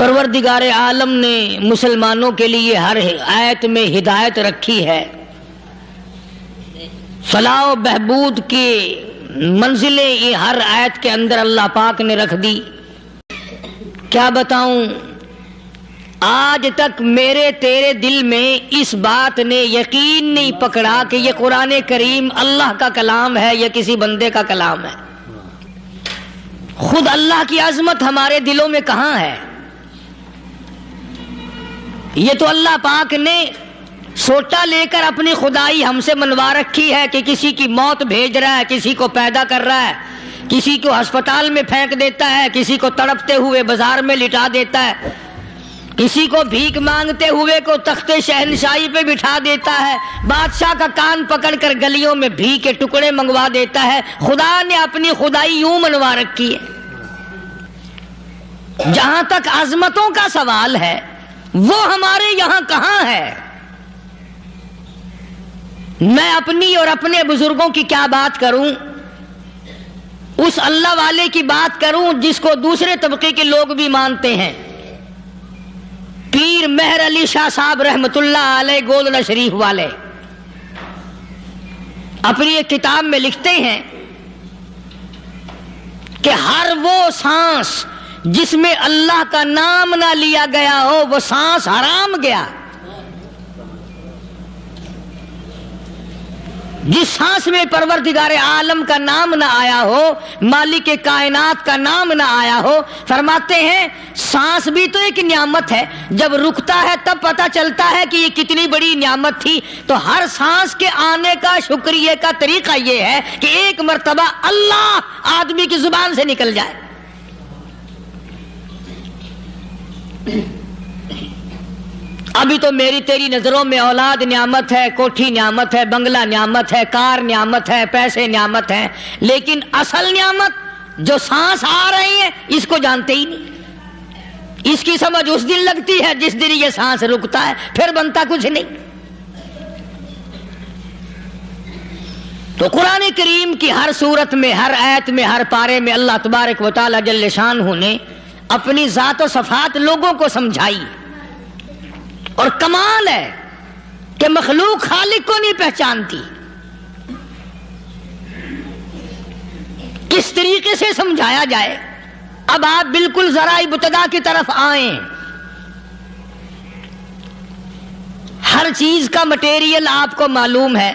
پروردگار عالم نے مسلمانوں کے لیے ہر آیت میں ہدایت رکھی ہے، فلاح و بہبود کی منزلیں یہ ہر آیت کے اندر اللہ پاک نے رکھ دی۔ کیا بتاؤں، آج تک میرے تیرے دل میں اس بات نے یقین نہیں پکڑا کہ یہ قرآن کریم اللہ کا کلام ہے یا کسی بندے کا کلام ہے۔ خود اللہ کی عظمت ہمارے دلوں میں کہاں ہے؟ یہ تو اللہ پاک نے سوٹا لے کر اپنی خدائی ہم سے منوا رکھی ہے کہ کسی کی موت بھیج رہا ہے، کسی کو پیدا کر رہا ہے، کسی کو ہسپتال میں پھینک دیتا ہے، کسی کو تڑپتے ہوئے بازار میں لٹا دیتا ہے، کسی کو بھیک مانگتے ہوئے کو تخت شہنشاہی پہ بٹھا دیتا ہے، بادشاہ کا کان پکڑ کر گلیوں میں بھیک کے ٹکڑے منگوا دیتا ہے۔ خدا نے اپنی خدائی یوں منوا رکھی ہے۔ جہاں تک عظمتوں کا سوال ہے وہ ہمارے یہاں کہاں ہے؟ میں اپنی اور اپنے بزرگوں کی کیا بات کروں، اس اللہ والے کی بات کروں جس کو دوسرے طبقے کے لوگ بھی مانتے ہیں۔ پیر مہر علی شاہ صاحب رحمت اللہ علیہ گولڈا شریف والے اپنی ایک کتاب میں لکھتے ہیں کہ ہر وہ سانس جس میں اللہ کا نام نہ لیا گیا ہو وہ سانس حرام گیا۔ جس سانس میں پروردگار عالم کا نام نہ آیا ہو، مالک کائنات کا نام نہ آیا ہو، فرماتے ہیں سانس بھی تو ایک نعمت ہے، جب رکتا ہے تب پتہ چلتا ہے کہ یہ کتنی بڑی نعمت تھی۔ تو ہر سانس کے آنے کا شکریہ کا طریقہ یہ ہے کہ ایک مرتبہ اللہ آدمی کی زبان سے نکل جائے۔ ابھی تو میری تیری نظروں میں اولاد نعمت ہے، کوٹھی نعمت ہے، بنگلہ نعمت ہے، کار نعمت ہے، پیسے نعمت ہے، لیکن اصل نعمت جو سانس آ رہی ہے اس کو جانتے ہی نہیں۔ اس کی سمجھ اس دن لگتی ہے جس دن یہ سانس رکتا ہے، پھر بنتا کچھ نہیں۔ تو قرآن کریم کی ہر صورت میں، ہر آیت میں، ہر پارے میں اللہ تبارک و تعالی جل شانہ نے اپنی ذات و صفات لوگوں کو سمجھائی۔ اور کمال ہے کہ مخلوق خالق کو نہیں پہچانتی۔ کس طریقے سے سمجھایا جائے؟ اب آپ بالکل ذرا ابتدا کی طرف آئیں۔ ہر چیز کا مٹیریل آپ کو معلوم ہے۔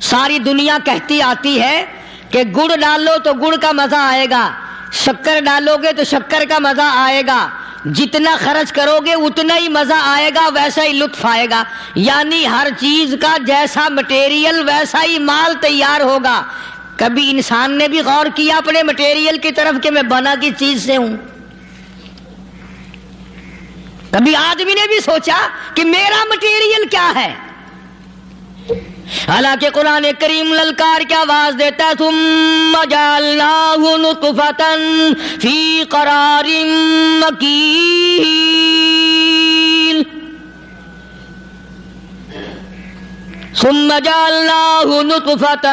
ساری دنیا کہتی آتی ہے کہ گڑ ڈالو تو گڑ کا مزہ آئے گا، شکر ڈالو گے تو شکر کا مزہ آئے گا، جتنا خرچ کرو گے اتنا ہی مزہ آئے گا، ویسا ہی لطف آئے گا۔ یعنی ہر چیز کا جیسا مٹیریل ویسا ہی مال تیار ہوگا۔ کبھی انسان نے بھی غور کیا اپنے مٹیریل کی طرف کہ میں بنا کس چیز سے ہوں؟ کبھی آدمی نے بھی سوچا کہ میرا مٹیریل کیا ہے؟ حالانکہ قرآن کریم للکار کی آواز دیتا ہے ثم جعلناہ نطفۃ فی قرار مکین، ثم جعلناہ نطفۃ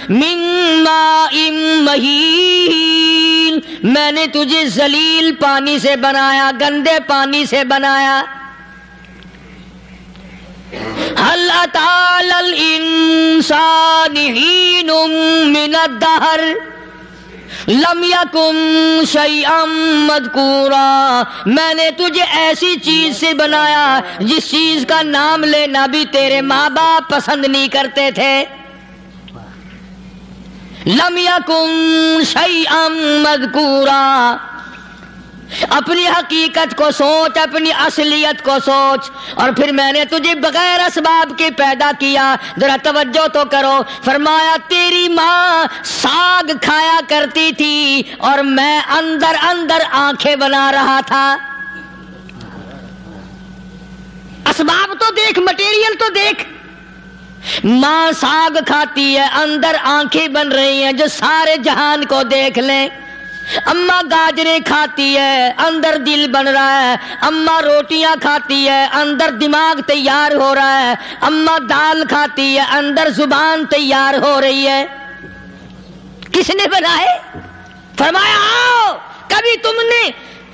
من ماء مہین، میں نے تجھے ذلیل پانی سے بنایا، گندے پانی سے بنایا۔ هل أتى على الإنسان حين من الدهر لم يكن شيئا مذكورا، میں نے تجھے ایسی چیز سے بنایا جس چیز کا نام لینا بھی تیرے ماں باپ پسند نہیں کرتے تھے۔ لم يكن شيئا مذكورا، اپنی حقیقت کو سوچ، اپنی اصلیت کو سوچ۔ اور پھر میں نے تجھے بغیر اسباب کے پیدا کیا۔ ذرا توجہ تو کرو، فرمایا تیری ماں ساگ کھایا کرتی تھی اور میں اندر اندر آنکھیں بنا رہا تھا۔ اسباب تو دیکھ، مٹیریل تو دیکھ۔ ماں ساگ کھاتی ہے، اندر آنکھیں بن رہی ہیں جو سارے جہان کو دیکھ لیں۔ اماں گاجریں کھاتی ہے، اندر دل بن رہا ہے۔ اماں روٹیاں کھاتی ہے، اندر دماغ تیار ہو رہا ہے۔ اماں دال کھاتی ہے، اندر زبان تیار ہو رہی ہے۔ کس نے بنائے؟ فرمایا آؤ، کبھی تم نے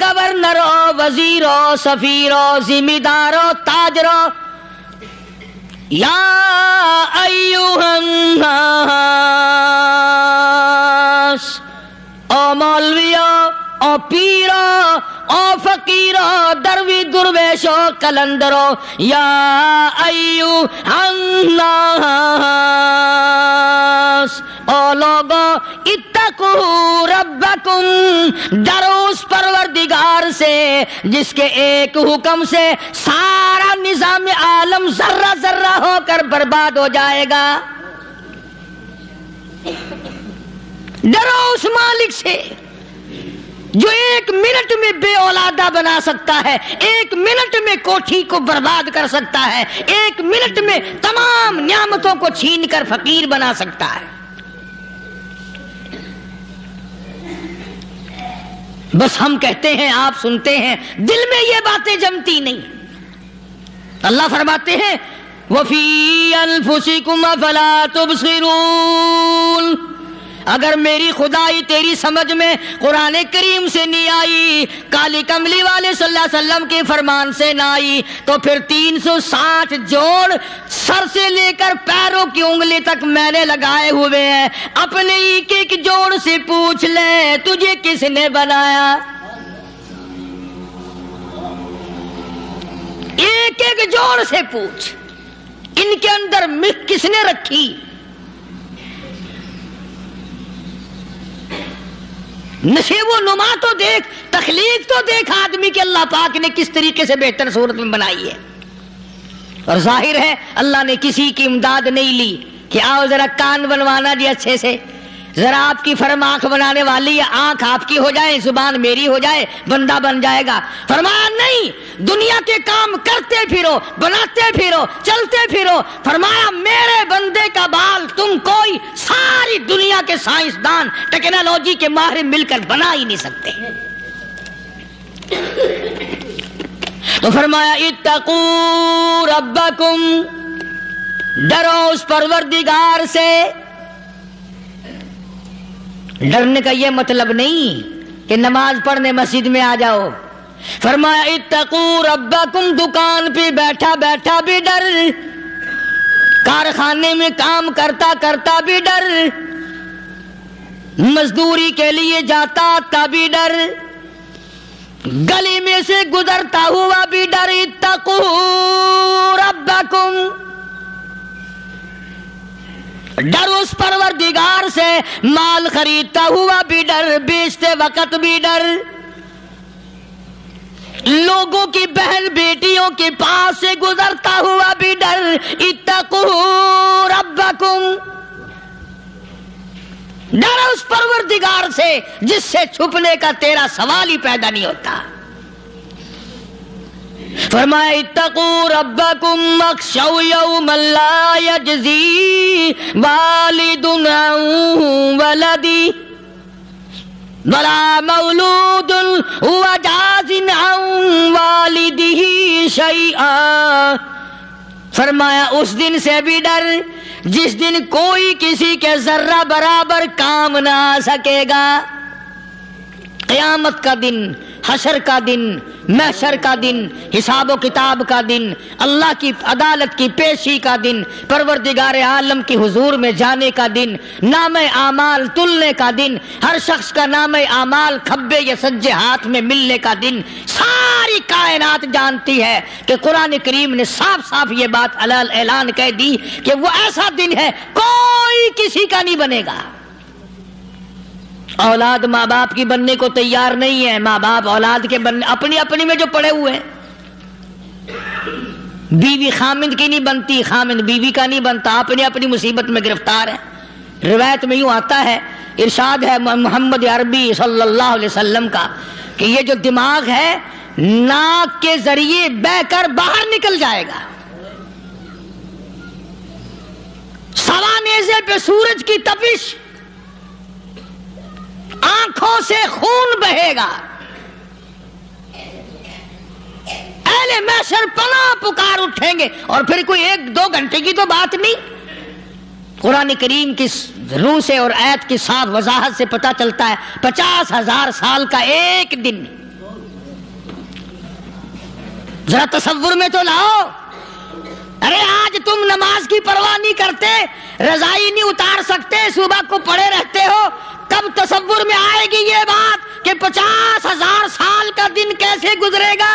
گورنرو وزیرو سفیرو ذمہ تاجرو یا ایھا الناس، او مولویو او پیرو او فقیرو دروی درویشو کلندرو، یا ایھا الناس، او لوگو اتقوا ربکم، ڈرو اس پروردگار سے جس کے ایک حکم سے سارا نظام عالم ذرہ ذرہ ہو کر برباد ہو جائے گا۔ ڈرو اس مالک سے جو ایک منٹ میں بے اولادہ بنا سکتا ہے، ایک منٹ میں کوٹھی کو برباد کر سکتا ہے، ایک منٹ میں تمام نعمتوں کو چھین کر فقیر بنا سکتا ہے۔ بس ہم کہتے ہیں، آپ سنتے ہیں، دل میں یہ باتیں جمتی نہیں۔ اللہ فرماتے ہیں وَفِي أَنفُسِكُمْ أَفَلَا تُبْصِرُونَ، اگر میری خدائی تیری سمجھ میں قرآن کریم سے نہیں آئی، کالی کملی والے صلی اللہ علیہ وسلم کے فرمان سے نہ آئی، تو پھر 360 جوڑ سر سے لے کر پیروں کی انگلی تک میں نے لگائے ہوئے ہیں، اپنے ایک ایک جوڑ سے پوچھ لے تجھے کس نے بنایا؟ ایک ایک جوڑ سے پوچھ، ان کے اندر ملک کس نے رکھی؟ نشیب و نما تو دیکھ، تخلیق تو دیکھ آدمی کے اللہ پاک نے کس طریقے سے بہتر صورت میں بنائی ہے۔ اور ظاہر ہے اللہ نے کسی کی امداد نہیں لی کہ آؤ ذرا کان بنوانا جی اچھے سے، ذرا آپ کی فرم آنکھ بنانے والی ہے، آنکھ آپ کی ہو جائے، زبان میری ہو جائے، بندہ بن جائے گا۔ فرمایا نہیں، دنیا کے کام کرتے پھرو، بناتے پھرو، چلتے پھرو۔ فرمایا میرے بندے کا بال تم کوئی ساری دنیا کے سائنسدان ٹیکنالوجی کے ماہر مل کر بنا ہی نہیں سکتے۔ تو فرمایا اتقوا ربکم، ڈرو اس پروردگار سے۔ ڈرنے کا یہ مطلب نہیں کہ نماز پڑھنے مسجد میں آ جاؤ۔ فرمایا اتقوا ربکم، دکان پہ بیٹھا بیٹھا بھی ڈر، کارخانے میں کام کرتا کرتا بھی ڈر، مزدوری کے لیے جاتا آتا بھی ڈر، گلی میں سے گزرتا ہوا بھی ڈر۔ اتقوا ربکم، ڈر اس پروردگار سے، مال خریدتا ہوا بھی ڈر، بیچتے وقت بھی ڈر، لوگوں کی بہن بیٹیوں کے پاس سے گزرتا ہوا بھی ڈر۔ اتقوا ربکم، ڈر اس پروردگار سے جس سے چھپنے کا تیرا سوال ہی پیدا نہیں ہوتا۔ فرمایا اتقوا ربکم واخشوا یوما لا یجزی والد عن ولدی ولا مولود هو جاز عن والدہ شیئا۔ فرمایا اس دن سے بھی ڈر جس دن کوئی کسی کے ذرہ برابر کام نہ آ سکے گا۔ قیامت کا دن، حشر کا دن، محشر کا دن، حساب و کتاب کا دن، اللہ کی عدالت کی پیشی کا دن، پروردگار عالم کی حضور میں جانے کا دن، نام اعمال تلنے کا دن، ہر شخص کا نام اعمال کھبے یا سجے ہاتھ میں ملنے کا دن۔ ساری کائنات جانتی ہے کہ قرآن کریم نے صاف صاف یہ بات اعلان کہہ دی کہ وہ ایسا دن ہے کوئی کسی کا نہیں بنے گا۔ اولاد ماں باپ کی بننے کو تیار نہیں ہے، ماں باپ اولاد کے بننے اپنی اپنی میں جو پڑے ہوئے ہیں۔ بیوی خامند کی نہیں بنتی، خامند بیوی کا نہیں بنتا، اپنی اپنی مصیبت میں گرفتار ہے۔ روایت میں یوں آتا ہے، ارشاد ہے محمد عربی صلی اللہ علیہ وسلم کا کہ یہ جو دماغ ہے ناک کے ذریعے بہ کر باہر نکل جائے گا، سوا نیزے پہ سورج کی تپش، آنکھوں سے خون بہے گا، اہل محشر پناہ پکار اٹھیں گے، اور پھر کوئی 1-2 گھنٹے کی تو بات نہیں، قرآن کریم کی روح سے اور آیت کی صاف وضاحت سے پتہ چلتا ہے 50,000 سال کا ایک دن. ذرا تصور میں تو لاؤ. ارے آج تم نماز کی پرواہ نہیں کرتے, رضائی نہیں اتار سکتے, صبح کو پڑے رہتے ہو, کب تصور میں آئے گی یہ بات کہ 50,000 سال کا دن کیسے گزرے گا؟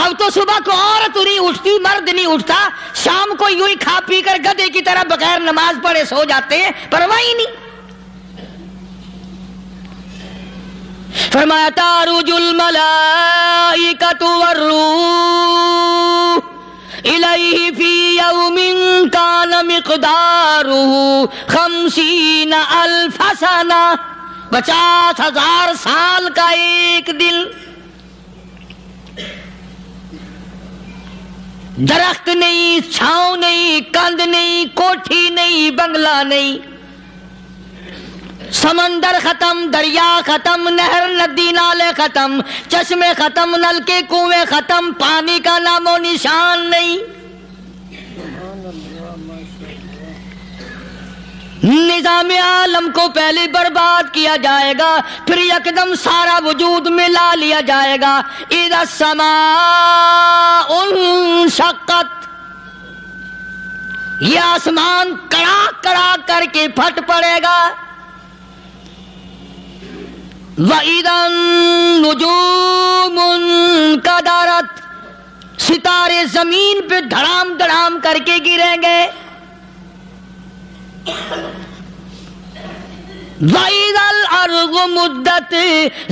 اب تو صبح کو عورت نہیں اٹھتی, مرد نہیں اٹھتا, شام کو یوں ہی کھا پی کر گدھے کی طرح بغیر نماز پڑھے سو جاتے ہیں, پرواہ ہی نہیں. فرمایا تعرج الملائکۃ والروح الیہ فی یوم کان مقدارہ 50,000 سنہ. 50,000 سال کا ایک دن. درخت نہیں, چھاؤں نہیں, کند نہیں, کوٹھی نہیں, بنگلہ نہیں, سمندر ختم, دریا ختم, نہر ندی نالے ختم, چشمے ختم, نلکے کنویں ختم, پانی کا نام و نشان نہیں. نظام عالم کو پہلے برباد کیا جائے گا, پھر یکدم سارا وجود ملا لیا جائے گا. اذا السماء انشقت, یہ آسمان کڑاک کڑاک کر کے پھٹ پڑے گا. وَإِذَا النُّجُومُ انْكَدَرَتْ, ستارے زمین پہ دھڑام دھڑام کر کے گریں گے. وَإِذَا الْأَرْضُ مُدَّتْ,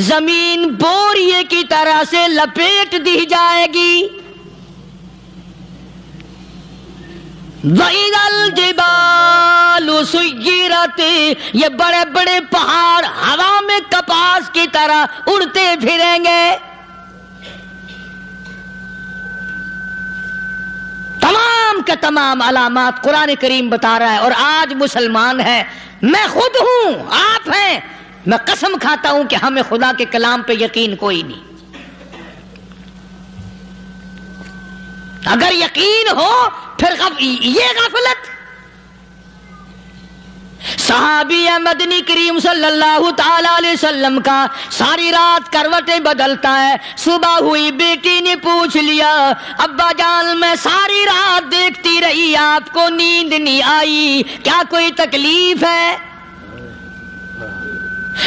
زمین بوریے کی طرح سے لپیٹ دی جائے گی. وَإِذَا الْجِبَالُ سُيِّرَتْ, یہ بڑے بڑے پہاڑ ہوا میں کپاس کی طرح اڑتے پھریں گے. تمام کے تمام علامات قرآن کریم بتا رہا ہے. اور آج مسلمان ہے, میں خود ہوں, آپ ہیں, میں قسم کھاتا ہوں کہ ہمیں خدا کے کلام پہ یقین کوئی نہیں. اگر یقین ہو پھر یہ غفلت. صحابی مدنی کریم صلی اللہ تعالی علیہ وسلم کا ساری رات کروٹیں بدلتا ہے. صبح ہوئی بیٹی نے پوچھ لیا, ابا جان میں ساری رات دیکھتی رہی, آپ کو نیند نہیں آئی, کیا کوئی تکلیف ہے؟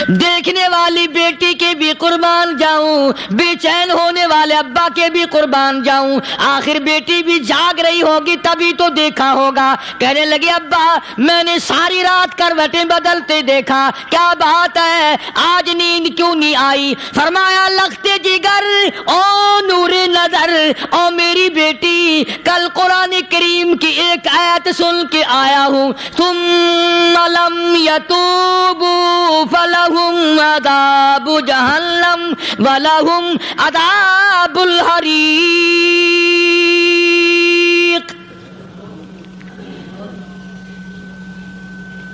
دیکھنے والی بیٹی کے بھی قربان جاؤں, بے چین ہونے والے ابا کے بھی قربان جاؤں. آخر بیٹی بھی جاگ رہی ہوگی تبھی تو دیکھا ہوگا. کہنے لگے ابا میں نے ساری رات کروٹیں بدلتے دیکھا, کیا بات ہے, آج نیند کیوں نہیں آئی؟ فرمایا لختے جگر او نور نظر, او میری بیٹی کل قرآن کریم کی ایک آیت سن کے آیا ہوں, ثم لم یتوبوا فلہم عذاب جہنم ولہم عذاب الحریق.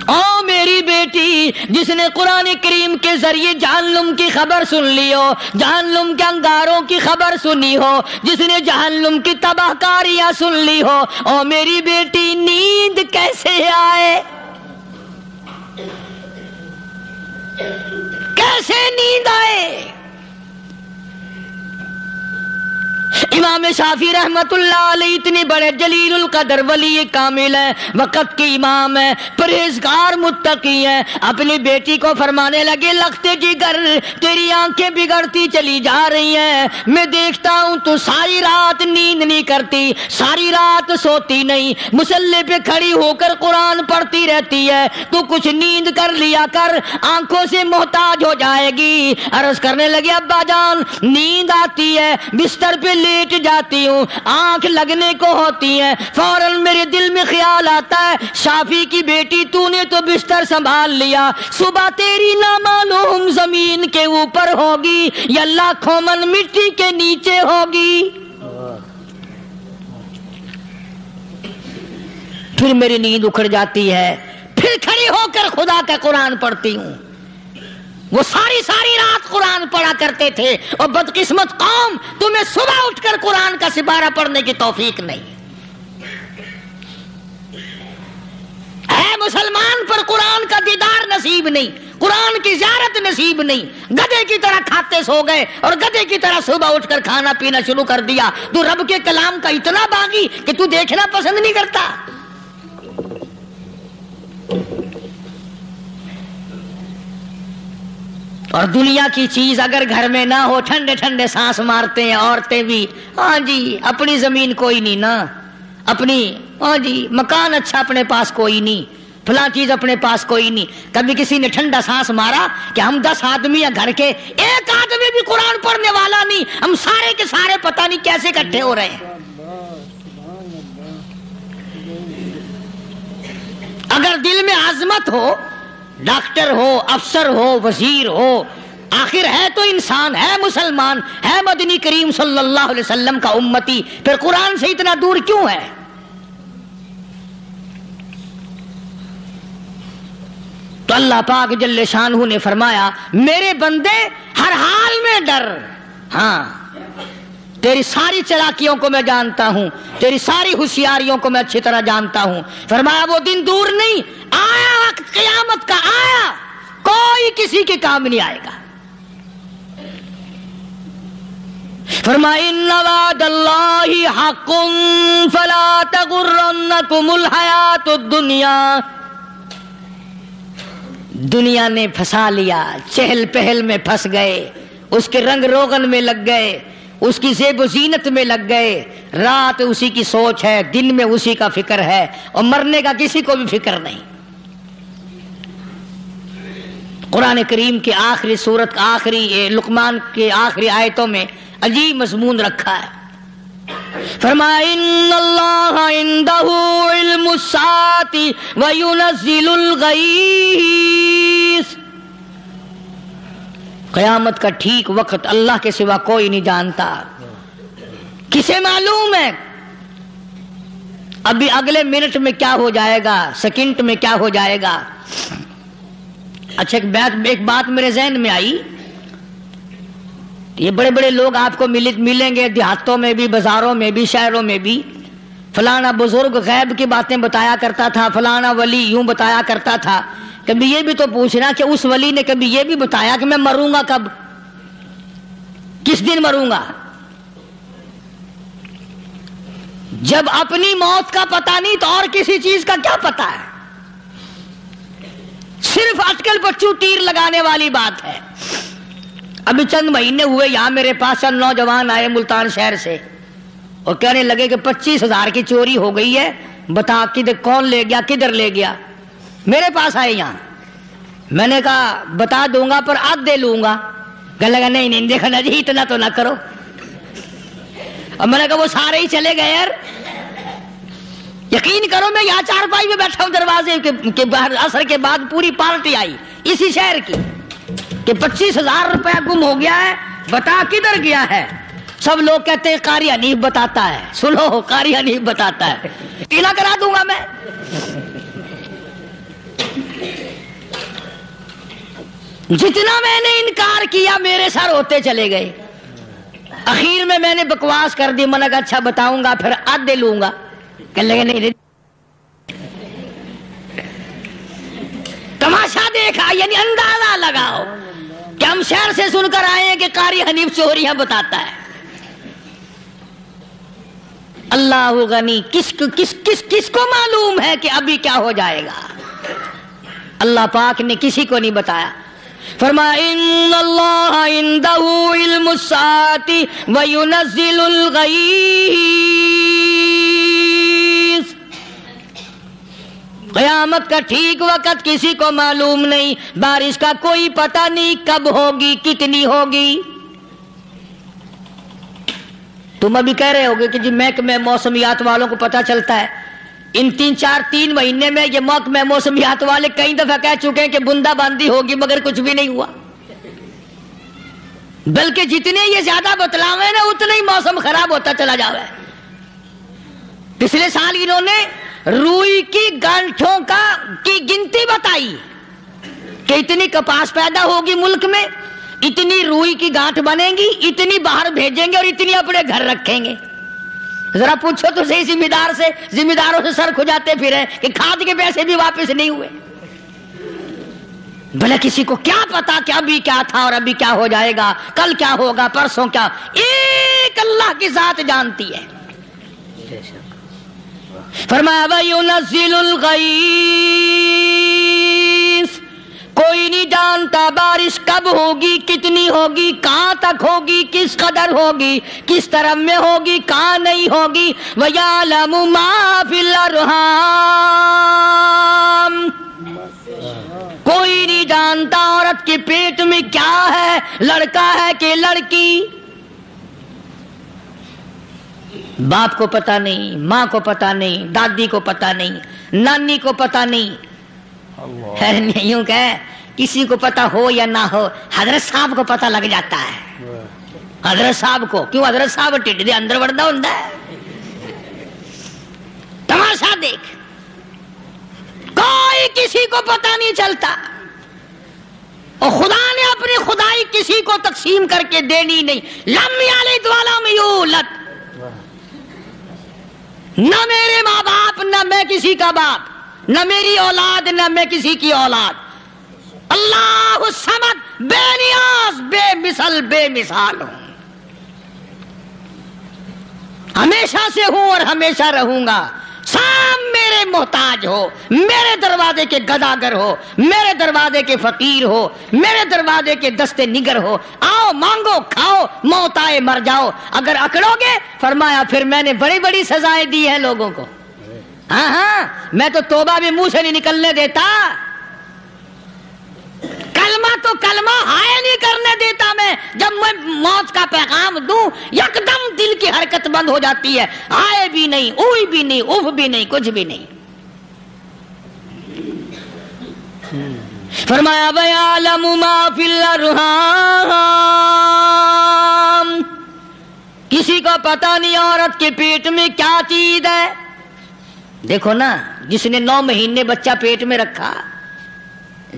او میری بیٹی جس نے قرآن کریم کے ذریعے جہنم کی خبر سن لی ہو, جہنم کے انگاروں کی خبر سنی ہو, جس نے جہنم کی تباہ کاریاں سن لی ہو, او میری بیٹی نیند کیسے آئے؟ کیسے نیند آئے؟ امام شافعی رحمت اللہ علیہ اتنے بڑے جلیل القدر ولی کامل ہیں, وقت کے امام ہیں, پرہیزگار متقی ہیں. اپنی بیٹی کو فرمانے لگے لختے جگر تیری آنکھیں بگڑتی چلی جا رہی ہیں, میں دیکھتا ہوں تو ساری رات نیند نہیں کرتی, ساری رات سوتی نہیں, مصلی پہ کھڑی ہو کر قرآن پڑھتی رہتی ہے, تو کچھ نیند کر لیا کر, آنکھوں سے محتاج ہو جائے گی. عرض کرنے لگے ابا جان نیند آتی ہے, بستر پہ لیٹ جاتی ہوں, آنکھ لگنے کو ہوتی ہے, فوراً میرے دل میں خیال آتا ہے شافی کی بیٹی تو نے تو بستر سنبھال لیا, صبح تیری نامعلوم زمین کے اوپر ہوگی یا لاکھوں من مٹی کے نیچے ہوگی. پھر میری نیند اکھڑ جاتی ہے, پھر کھڑی ہو کر خدا کا قرآن پڑھتی ہوں. وہ ساری رات قرآن پڑھا کرتے تھے, اور بدقسمت قوم تمہیں صبح اٹھ کر قرآن کا سپارہ پڑھنے کی توفیق نہیں. مسلمان پر قرآن کا دیدار نصیب نہیں، قرآن کی زیارت نصیب نہیں، گدھے کی طرح کھاتے سو گئے اور گدھے کی طرح صبح اٹھ کر کھانا پینا شروع کر دیا، تو رب کے کلام کا اتنا باغی کہ تو دیکھنا پسند نہیں کرتا۔ اور دنیا کی چیز اگر گھر میں نہ ہو، ٹھنڈے ٹھنڈے سانس مارتے ہیں عورتیں بھی، ہاں جی اپنی زمین کوئی نہیں نا، اپنی ہاں جی مکان اچھا اپنے پاس کوئی نہیں، فلاں چیز اپنے پاس کوئی نہیں۔ کبھی کسی نے ٹھنڈا سانس مارا کہ ہم 10 آدمی ہیں گھر کے، ایک آدمی بھی قرآن پڑھنے والا نہیں، ہم سارے کے سارے پتہ نہیں کیسے اکٹھے ہو رہے ہیں۔ اگر دل میں عظمت ہو، ڈاکٹر ہو، افسر ہو، وزیر ہو، آخر ہے تو انسان، ہے مسلمان، ہے مدنی کریم صلی اللہ علیہ وسلم کا امتی، پھر قرآن سے اتنا دور کیوں ہے؟ تو اللہ پاک جل شانہ نے فرمایا میرے بندے ہر حال میں ڈر، ہاں تیری ساری چلاکیوں کو میں جانتا ہوں، تیری ساری ہوشیاریوں کو میں اچھی طرح جانتا ہوں۔ فرمایا وہ دن دور نہیں، آیا وقت قیامت کا، آیا، کوئی کسی کے کام نہیں آئے گا۔ فرمایا ان وعد اللہ حق فلا تغرنکم الحیات الدنیا، دنیا نے پھنسا لیا، چہل پہل میں پھنس گئے، اس کے رنگ روغن میں لگ گئے، اس کی زیب و زینت میں لگ گئے، رات اسی کی سوچ ہے، دن میں اسی کا فکر ہے، اور مرنے کا کسی کو بھی فکر نہیں۔ قرآن کریم کے آخری سورت آخری لقمان کے آخری آیتوں میں عجیب مضمون رکھا ہے۔ فرمایا ان اللہ عندہ علم الساعۃ وینزل الغیث، قیامت کا ٹھیک وقت اللہ کے سوا کوئی نہیں جانتا۔ کسے معلوم ہے ابھی اگلے منٹ میں کیا ہو جائے گا، سیکنڈ میں کیا ہو جائے گا؟ اچھا ایک بات میرے ذہن میں آئی، یہ بڑے بڑے لوگ آپ کو ملیں گے دیہاتوں میں بھی، بازاروں میں بھی، شہروں میں بھی، فلانا بزرگ غیب کی باتیں بتایا کرتا تھا، فلانا ولی یوں بتایا کرتا تھا۔ کبھی یہ بھی تو پوچھنا کہ اس ولی نے کبھی یہ بھی بتایا کہ میں مروں گا کب، کس دن مروں گا؟ جب اپنی موت کا پتہ نہیں تو اور کسی چیز کا کیا پتہ ہے؟ صرف اٹکل پچو تیر لگانے والی بات ہے۔ ابھی چند مہینے ہوئے یہاں میرے پاس چند نوجوان آئے ملتان شہر سے اور کہنے لگے کہ 25,000 کی چوری ہو گئی ہے، بتا کدھر کون لے گیا، کدھر لے گیا؟ میرے پاس آئے یہاں، میں نے کہا بتا دوں گا پر آدھے لوں گا۔ کہنے لگا نہیں نہیں دیکھا نا جی اتنا تو نہ کرو۔ اور میں نے کہا وہ سارے ہی چلے گئے یار، یقین کرو میں یہاں چارپائی میں بیٹھا ہوں دروازے کے باہر، عصر کے بعد پوری پارٹی آئی اسی شہر کی کہ 25,000 روپیہ گم ہو گیا ہے، بتا کدھر گیا ہے؟ سب لوگ کہتے ہیں قاری حنیف بتاتا ہے، سنو قاری حنیف بتاتا ہے، ٹیلا کرا دوں گا میں۔ جتنا میں نے انکار کیا میرے سر ہوتے چلے گئے، اخیر میں نے بکواس کر دی، میں نے کہا اچھا بتاؤں گا پھر آدھے لوں گا۔ کہ لگے نہیں، تماشا دیکھا یعنی اندازہ لگاؤ کہ ہم شہر سے سن کر آئے ہیں کہ قاری حنیف چوریاں بتاتا ہے۔ اللہ غنی، کس کو معلوم ہے کہ ابھی کیا ہو جائے گا؟ اللہ پاک نے کسی کو نہیں بتایا۔ فرمایا ان اللہ عندہ علم الساعۃ وینزل الغیث، قیامت کا ٹھیک وقت کسی کو معلوم نہیں، بارش کا کوئی پتہ نہیں کب ہوگی، کتنی ہوگی۔ تم ابھی کہہ رہے ہوگے کہ جی محکمہ موسمیات والوں کو پتہ چلتا ہے، ان 3 مہینے میں یہ محکمہ موسمیات والے کئی دفعہ کہہ چکے ہیں کہ بندہ باندی ہوگی مگر کچھ بھی نہیں ہوا، بلکہ جتنے یہ زیادہ بتلاوے نا اتنا ہی موسم خراب ہوتا چلا جا رہا ہے۔ پچھلے سال انہوں نے روئی کی گانٹھوں کی گنتی بتائی کہ اتنی کپاس پیدا ہوگی ملک میں، اتنی روئی کی گانٹھ بنے گی، اتنی باہر بھیجیں گے اور اتنی اپنے گھر رکھیں گے۔ ذرا پوچھو تو صحیح ذمہ داروں سے سر کھجاتے پھریں کہ کھاد کے پیسے بھی واپس نہیں ہوئے. بھلے کسی کو کیا پتا کہ ابھی کیا تھا اور ابھی کیا ہو جائے گا، کل کیا ہوگا، پرسوں کیا. ایک اللہ کی ذات جانتی ہے. فرمایا وَيُنَزِّلُ الْغَيْثَ، کوئی نہیں جانتا بارش کب ہوگی، کتنی ہوگی، کہاں تک ہوگی، کس قدر ہوگی، کس طرف میں ہوگی، کہاں نہیں ہوگی. وَيَعْلَمُ مَا فِي الْأَرْحَامِ، کوئی نہیں جانتا عورت کے پیٹ میں کیا ہے، لڑکا ہے کہ لڑکی. باپ کو پتا نہیں، ماں کو پتا نہیں، دادی کو پتا نہیں، نانی کو پتا نہیں. یوں کہ کسی کو پتا ہو یا نہ ہو، حضرت صاحب کو پتا لگ جاتا ہے. حضرت صاحب کو کیوں؟ حضرت صاحب ٹھڈ دے اندر وڑدا ہوندا ہے. تماشا دیکھ، کوئی کسی کو پتا نہیں چلتا. اور خدا نے اپنی خدائی کسی کو تقسیم کر کے دینی نہیں. لم یلد ولم یولد، نہ میرے ماں باپ، نہ میں کسی کا باپ، نہ میری اولاد، نہ میں کسی کی اولاد. اللہ الصمد، بے نیاز، بے مثل، بے مثال ہوں. ہمیشہ سے ہوں اور ہمیشہ رہوں گا. سام میرے محتاج ہو، میرے دروازے کے گداگر ہو، میرے دروازے کے فقیر ہو، میرے دروازے کے دستے نگر ہو. آؤ مانگو کھاؤ، موت آئے مر جاؤ. اگر اکڑو گے، فرمایا پھر میں نے بڑی بڑی سزائیں دی ہیں لوگوں کو. ہاں میں تو توبہ بھی منہ سے نہیں نکلنے دیتا. کلمہ تو کلمہ ہائے نہیں کرنے دیتا میں. جب میں موت کا پیغام دوں یکدم دل کی حرکت بند ہو جاتی ہے. ہائے بھی نہیں، اوئی بھی نہیں، اف بھی نہیں، کچھ بھی نہیں. فرمایا وَيَعْلَمُ مَا فِي الْأَرْحَامِ، کسی کو پتا نہیں عورت کے پیٹ میں کیا چیز ہے. دیکھو نا، جس نے 9 مہینے بچہ پیٹ میں رکھا،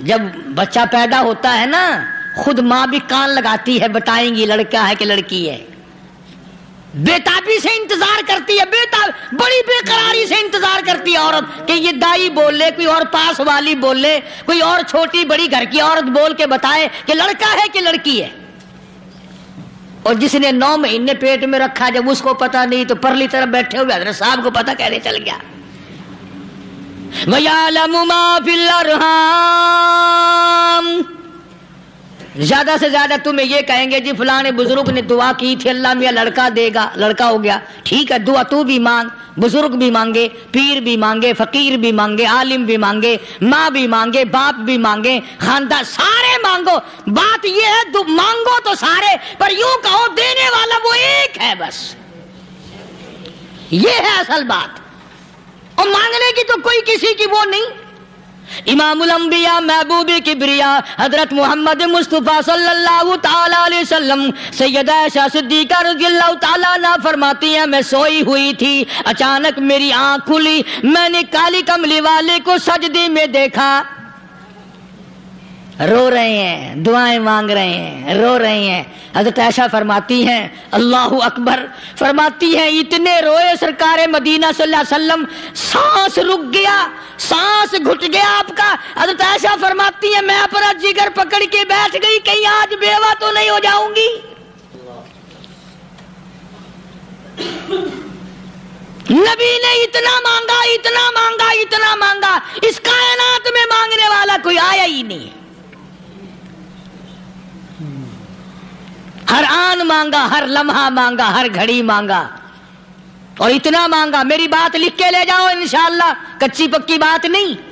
جب بچہ پیدا ہوتا ہے نا، خود ماں بھی کان لگاتی ہے، بتائیں گی لڑکا ہے کہ لڑکی ہے. بےتابی سے انتظار کرتی ہے، بڑی بے قراری سے انتظار کرتی ہے عورت کہ یہ دائی بول لے، کوئی اور پاس والی بول لے، کوئی اور چھوٹی بڑی گھر کی عورت بول کے بتائے کہ لڑکا ہے کہ لڑکی ہے. اور جس نے 9 مہینے پیٹ میں رکھا، جب اس کو پتا نہیں تو پرلی طرف بیٹھے ہوئے حضرت صاحب کو پتا کیسے چل گیا. وَيَعْلَمُ مَا فِي الْأَرْحَامِ، زیادہ سے زیادہ تمہیں یہ کہیں گے جی فلاں بزرگ نے دعا کی تھی، اللہ میاں لڑکا دے گا، لڑکا ہو گیا. ٹھیک ہے، دعا تو بھی مانگ، بزرگ بھی مانگے، پیر بھی مانگے، فقیر بھی مانگے، عالم بھی مانگے، ماں بھی مانگے، باپ بھی مانگے، خاندان سارے مانگو. بات یہ ہے مانگو تو سارے، پر یوں کہو دینے والا وہ ایک ہے بس. یہ ہے اصل بات. اور مانگنے کی تو کوئی کسی کی وہ نہیں. امام الانبیاء محبوب کبریا حضرت محمد مصطفیٰ صلی اللہ تعالی علیہ وسلم سیدہ عائشہ صدیقہ رضی اللہ تعالیٰ عنہ فرماتی ہیں میں سوئی ہوئی تھی، اچانک میری آنکھ کھلی، میں نے کالی کملی والے کو سجدے میں دیکھا. رو رہے ہیں، دعائیں مانگ رہے ہیں، رو رہے ہیں. حضرت عائشہ فرماتی ہیں اللہ اکبر، فرماتی ہیں اتنے روئے سرکار مدینہ صلی اللہ علیہ وسلم، سانس رک گیا، سانس گھٹ گیا آپ کا. حضرت عائشہ فرماتی ہیں میں اپنا جگر پکڑ کے بیٹھ گئی، کہیں آج بیوہ تو نہیں ہو جاؤں گی. نبی نے اتنا مانگا، اتنا مانگا، اتنا مانگا، اس کائنات میں مانگنے والا کوئی آیا ہی نہیں. ہر آن مانگا، ہر لمحہ مانگا، ہر گھڑی مانگا، اور اتنا مانگا. میری بات لکھ کے لے جاؤ انشاءاللہ، کچی پکی بات نہیں.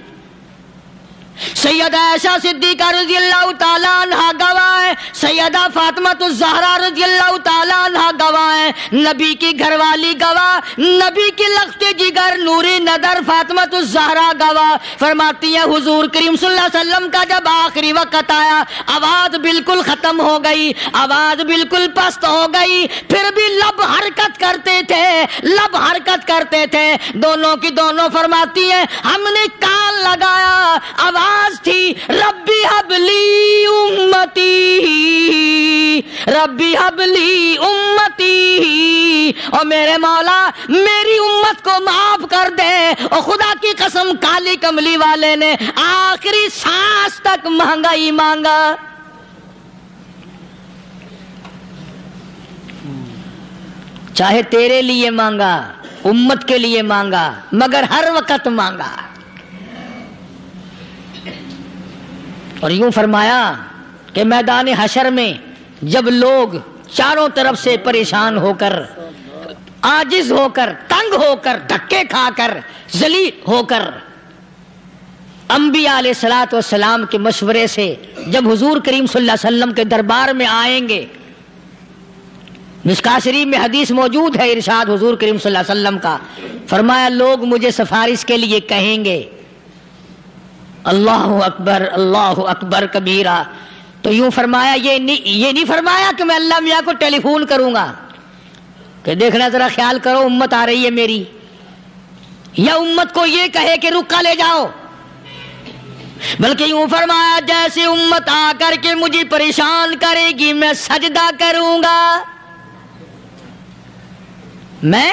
سیدہ عائشہ صدیقہ رضی اللہ تعالیٰ عنہ گواہ ہے، سیدہ فاطمہ الزہرا رضی اللہ تعالیٰ عنہ گواہ ہے، نبی کی گھر والی گواہ، نبی کی لخت جگر نوری نظر فاطمہ الزہرا گواہ. فرماتی ہیں حضور کریم صلی اللہ علیہ وسلم کا جب آخری وقت آیا، آواز بالکل ختم ہو گئی، آواز بالکل پست ہو گئی، پھر بھی لب حرکت کرتے تھے، لب حرکت کرتے تھے، دونوں کی دونوں. فرماتی ہیں ہم نے کان لگایا، آواز تھی ربی حبلی امتی ربی حبلی امتی، اور میرے مولا میری امت کو معاف کر دے۔ اور خدا کی قسم کالی کملی والے نے آخری سانس تک مانگا ہی مانگا۔ چاہے تیرے لیے مانگا، امت کے لیے مانگا، مگر ہر وقت مانگا۔ اور یوں فرمایا کہ میدان حشر میں جب لوگ چاروں طرف سے پریشان ہو کر، عاجز ہو کر، تنگ ہو کر، دھکے کھا کر، ذلیل ہو کر، انبیاء علیہ الصلوۃ والسلام کے مشورے سے جب حضور کریم صلی اللہ علیہ وسلم کے دربار میں آئیں گے، مشکاۃ شریف میں حدیث موجود ہے، ارشاد حضور کریم صلی اللہ علیہ وسلم کا، فرمایا لوگ مجھے سفارش کے لیے کہیں گے اللہ اکبر کبیرہ، تو یوں فرمایا یہ نہیں فرمایا کہ میں اللہ میاں کو ٹیلی فون کروں گا کہ دیکھنا ذرا خیال کرو امت آ رہی ہے میری، یا امت کو یہ کہے کہ رکا لے جاؤ، بلکہ یوں فرمایا جیسے امت آ کر کے مجھے پریشان کرے گی میں سجدہ کروں گا، میں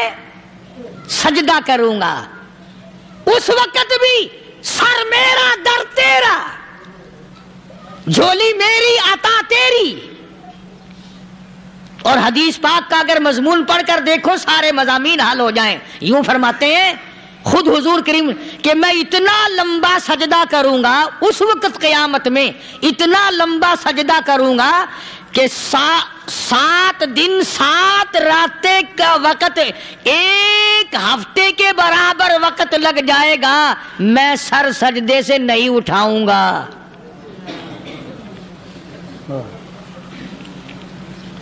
سجدہ کروں گا، اس وقت بھی سر میرا در تیرا، جھولی میری عطا تیری۔ اور حدیث پاک کا اگر مضمون پڑھ کر دیکھو سارے مضامین حل ہو جائیں۔ یوں فرماتے ہیں خود حضور کریم کہ میں اتنا لمبا سجدہ کروں گا اس وقت قیامت میں، اتنا لمبا سجدہ کروں گا کہ 7 دن 7 راتیں کا وقت 1 ہفتے کے برابر وقت لگ جائے گا، میں سر سجدے سے نہیں اٹھاؤں گا۔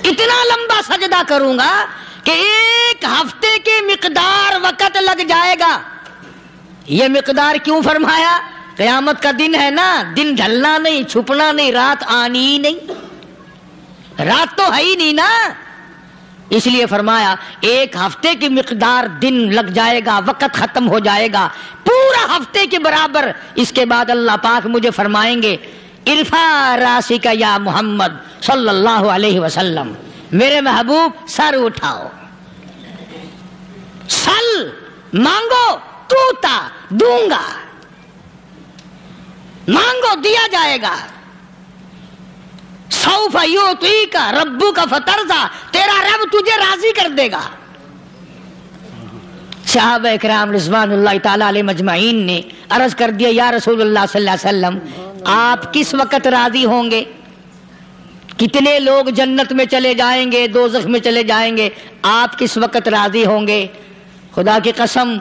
اتنا لمبا سجدہ کروں گا کہ 1 ہفتے کے مقدار وقت لگ جائے گا۔ یہ مقدار کیوں فرمایا؟ قیامت کا دن ہے نا، دن ڈھلنا نہیں، چھپنا نہیں، رات آنی ہی نہیں، رات تو ہے ہی نہیں نا، اس لیے فرمایا 1 ہفتے کی مقدار دن لگ جائے گا، وقت ختم ہو جائے گا پورا ہفتے کے برابر۔ اس کے بعد اللہ پاک مجھے فرمائیں گے ارفع راسک یا محمد صلی اللہ علیہ وسلم، میرے محبوب سر اٹھاؤ، سل مانگو توتا دوں گا، مانگو دیا جائے گا، سوف یعطیک ربک فترضی، تیرا رب تجھے راضی کر دے گا۔ صحابہ اکرام رضوان اللہ تعالی علیہ مجمعین نے عرض کر دیا یا رسول اللہ صلی اللہ علیہ وسلم آپ کس وقت راضی ہوں گے؟ کتنے لوگ جنت میں چلے جائیں گے، دوزخ میں چلے جائیں گے، آپ کس وقت راضی ہوں گے؟ خدا کی قسم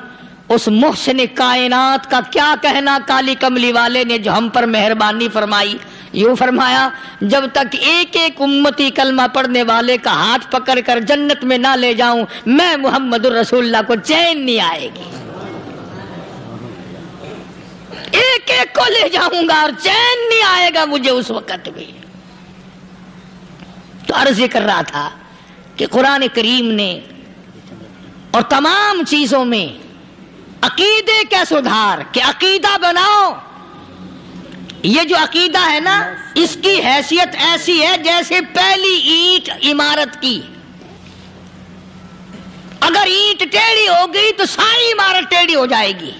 اس محسن کائنات کا کیا کہنا کالی کملی والے نے جو ہم پر مہربانی فرمائی۔ یوں فرمایا جب تک ایک ایک امتی کلمہ پڑھنے والے کا ہاتھ پکڑ کر جنت میں نہ لے جاؤں میں محمد الرسول اللہ کو چین نہیں آئے گی، ایک ایک کو لے جاؤں گا اور چین نہیں آئے گا مجھے اس وقت بھی۔ تو عرض یہ کر رہا تھا کہ قرآن کریم نے اور تمام چیزوں میں عقیدے کا سدھار کہ عقیدہ بناؤ، یہ جو عقیدہ ہے نا اس کی حیثیت ایسی ہے جیسے پہلی اینٹ عمارت کی، اگر اینٹ ٹیڑھی ہو گئی تو ساری عمارت ٹیڑھی ہو جائے گی،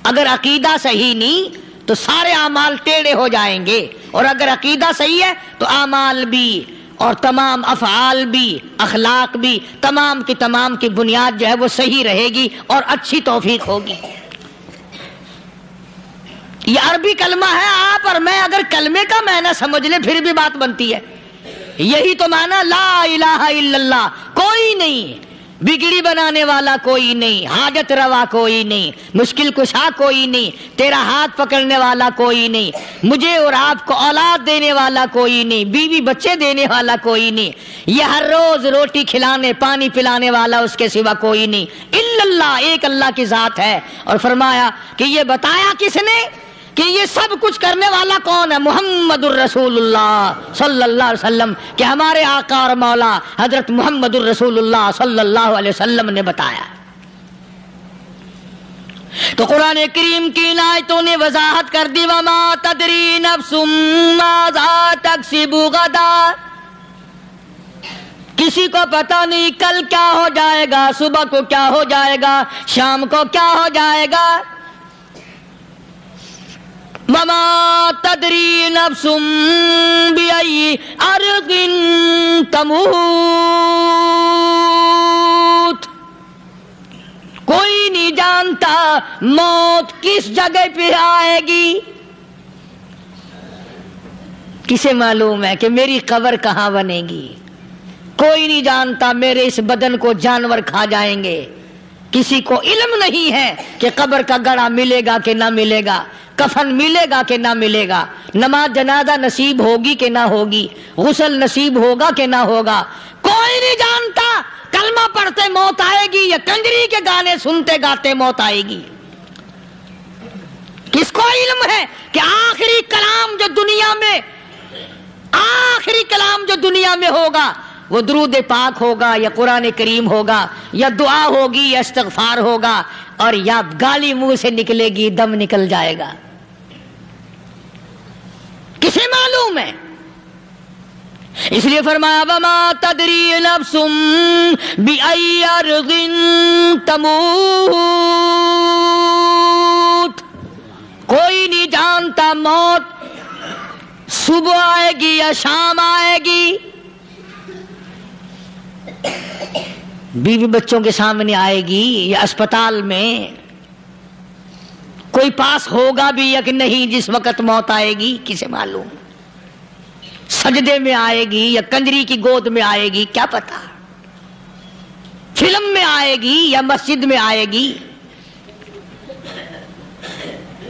اگر عقیدہ صحیح نہیں تو سارے اعمال ٹیڑھے ہو جائیں گے، اور اگر عقیدہ صحیح ہے تو اعمال بھی اور تمام افعال بھی اخلاق بھی تمام کی بنیاد جو ہے وہ صحیح رہے گی اور اچھی توفیق ہوگی۔ یہ عربی کلمہ ہے، آپ اور میں اگر کلمے کا معنی سمجھ لیں پھر بھی بات بنتی ہے۔ یہی تو معنی لا الہ الا اللہ، کوئی نہیں بگڑی بنانے والا، کوئی نہیں حاجت روا، کوئی نہیں مشکل کشا، کوئی نہیں تیرا ہاتھ پکڑنے والا، کوئی نہیں مجھے اور آپ کو اولاد دینے والا، کوئی نہیں بیوی بچے دینے والا، کوئی نہیں یہ ہر روز روٹی کھلانے پانی پلانے والا اس کے سوا کوئی نہیں، الا اللہ، ایک اللہ کی ذات ہے۔ اور فرمایا کہ یہ بتایا کس نے کہ یہ سب کچھ کرنے والا کون ہے؟ محمد الرسول اللہ صلی اللہ علیہ وسلم، کہ ہمارے آقا اور مولا حضرت محمد الرسول اللہ صلی اللہ علیہ وسلم نے بتایا۔ تو قرآن کریم کی ان آیتوں نے وضاحت کر دی وما تدری نفس ماذا تکسب غدا، کسی کو پتا نہیں کل کیا ہو جائے گا، صبح کو کیا ہو جائے گا، شام کو کیا ہو جائے گا. وما تدری نفس بأي أرض تموت، کوئی نہیں جانتا موت کس جگہ پہ آئے گی. کسے معلوم ہے کہ میری قبر کہاں بنے گی؟ کوئی نہیں جانتا میرے اس بدن کو جانور کھا جائیں گے. کسی کو علم نہیں ہے کہ قبر کا گڑھا ملے گا کہ نہ ملے گا، کفن ملے گا کہ نہ ملے گا، نماز جنازہ نصیب ہوگی کہ نہ ہوگی، غسل نصیب ہوگا کہ نہ ہوگا. کوئی نہیں جانتا کلمہ پڑھتے موت آئے گی یا کنجری کے گانے سنتے گاتے موت آئے گی. کس کو علم ہے کہ آخری کلام جو دنیا میں ہوگا وہ درود پاک ہوگا یا قرآن کریم ہوگا یا دعا ہوگی یا استغفار ہوگا، اور یا گالی منہ سے نکلے گی، دم نکل جائے گا. کسے معلوم ہے؟ اس لیے فرمایا وما تدری نفس بأي أرض تموت، کوئی نہیں جانتا موت صبح آئے گی یا شام آئے گی. بیوی بچوں کے سامنے آئے گی یا اسپتال میں، کوئی پاس ہوگا بھی یا کہ نہیں جس وقت موت آئے گی کسے معلوم. سجدے میں آئے گی یا کنجری کی گود میں آئے گی کیا پتا، فلم میں آئے گی یا مسجد میں آئے گی.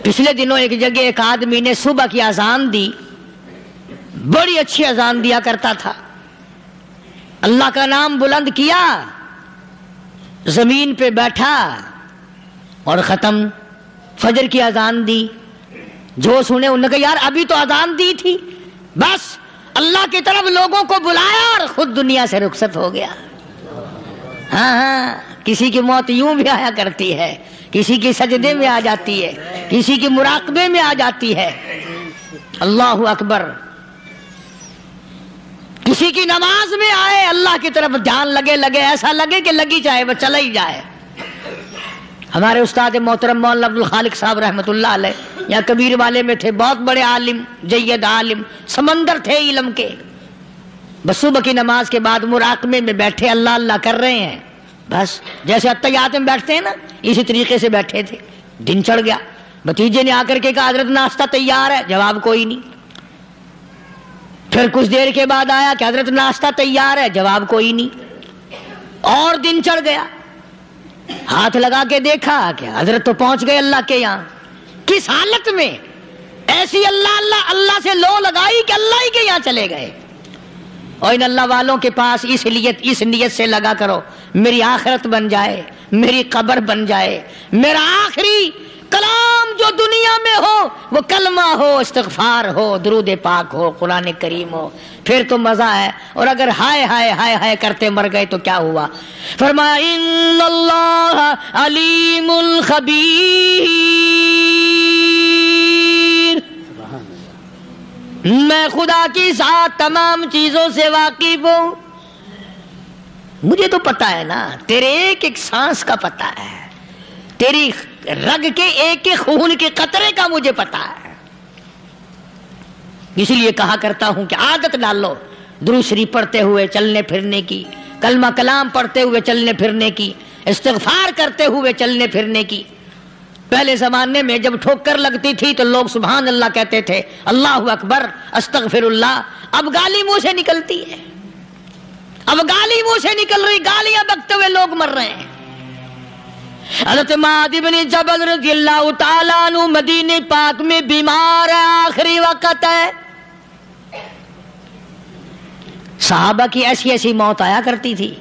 پچھلے دنوں ایک جگہ ایک آدمی نے صبح کی اذان دی، بڑی اچھی اذان دیا کرتا تھا، اللہ کا نام بلند کیا، زمین پہ بیٹھا اور ختم. فجر کی اذان دی، جو سنے انہوں نے کہا یار ابھی تو اذان دی تھی. بس اللہ کی طرف لوگوں کو بلایا اور خود دنیا سے رخصت ہو گیا. ہاں کسی کی موت یوں بھی آیا کرتی ہے، کسی کی سجدے میں آ جاتی ہے، کسی کی مراقبے میں آ جاتی ہے. اللہ اکبر. کسی کی نماز میں آئے، اللہ کی طرف دھیان لگے ایسا لگے کہ لگی جائے وہ چلا ہی جائے. ہمارے استاد محترم مولانا عبد الخالق صاحب رحمۃ اللہ علیہ یا کبیر والے میں تھے، بہت بڑے عالم، جید عالم، سمندر تھے علم کے. بس صبح کی نماز کے بعد مراقبے میں بیٹھے اللہ اللہ کر رہے ہیں، بس جیسے اتحیات میں بیٹھتے ہیں نا اسی طریقے سے بیٹھے تھے. دن چڑھ گیا، بھتیجے نے آ کر کے کہا حضرت ناشتہ تیار ہے، جواب کوئی نہیں. پھر کچھ دیر کے بعد آیا کہ حضرت ناشتہ تیار ہے، جواب کوئی نہیں. اور دن چڑھ گیا، ہاتھ لگا کے دیکھا کہ حضرت تو پہنچ گئے اللہ کے یہاں. کس حالت میں؟ ایسی اللہ اللہ اللہ سے لو لگائی کہ اللہ ہی کے یہاں چلے گئے. اور ان اللہ والوں کے پاس اس نیت سے لگا کرو میری آخرت بن جائے، میری قبر بن جائے، میرا آخری کلام جو دنیا میں ہو وہ کلمہ ہو، استغفار ہو، درود پاک ہو، قرآن کریم ہو، پھر تو مزہ ہے. اور اگر ہائے ہائے ہائے ہائے کرتے مر گئے تو کیا ہوا؟ فرمایا ان اللہ علیم خبیر، میں خدا کی ذات تمام چیزوں سے واقف ہوں. مجھے تو پتا ہے نا، تیرے ایک ایک سانس کا پتا ہے، تیری رگ کے ایک ایک خون کے قطرے کا مجھے پتا ہے. اسی لیے کہا کرتا ہوں کہ عادت ڈالو درود شریف پڑھتے ہوئے چلنے پھرنے کی، کلمہ کلام پڑھتے ہوئے چلنے پھرنے کی، استغفار کرتے ہوئے چلنے پھرنے کی. پہلے زمانے میں جب ٹھوکر لگتی تھی تو لوگ سبحان اللہ کہتے تھے، اللہ اکبر، استغفر اللہ. اب گالی منہ سے نکلتی ہے، اب گالی منہ سے نکل رہی، گالیاں بکتے ہوئے لوگ مر رہے ہیں. حضرت معاذ بن جبل رضی اللہ تعالیٰ عنہ مدینے پاک میں بیمار ہے، آخری وقت ہے. صحابہ کی ایسی ایسی موت آیا کرتی تھی.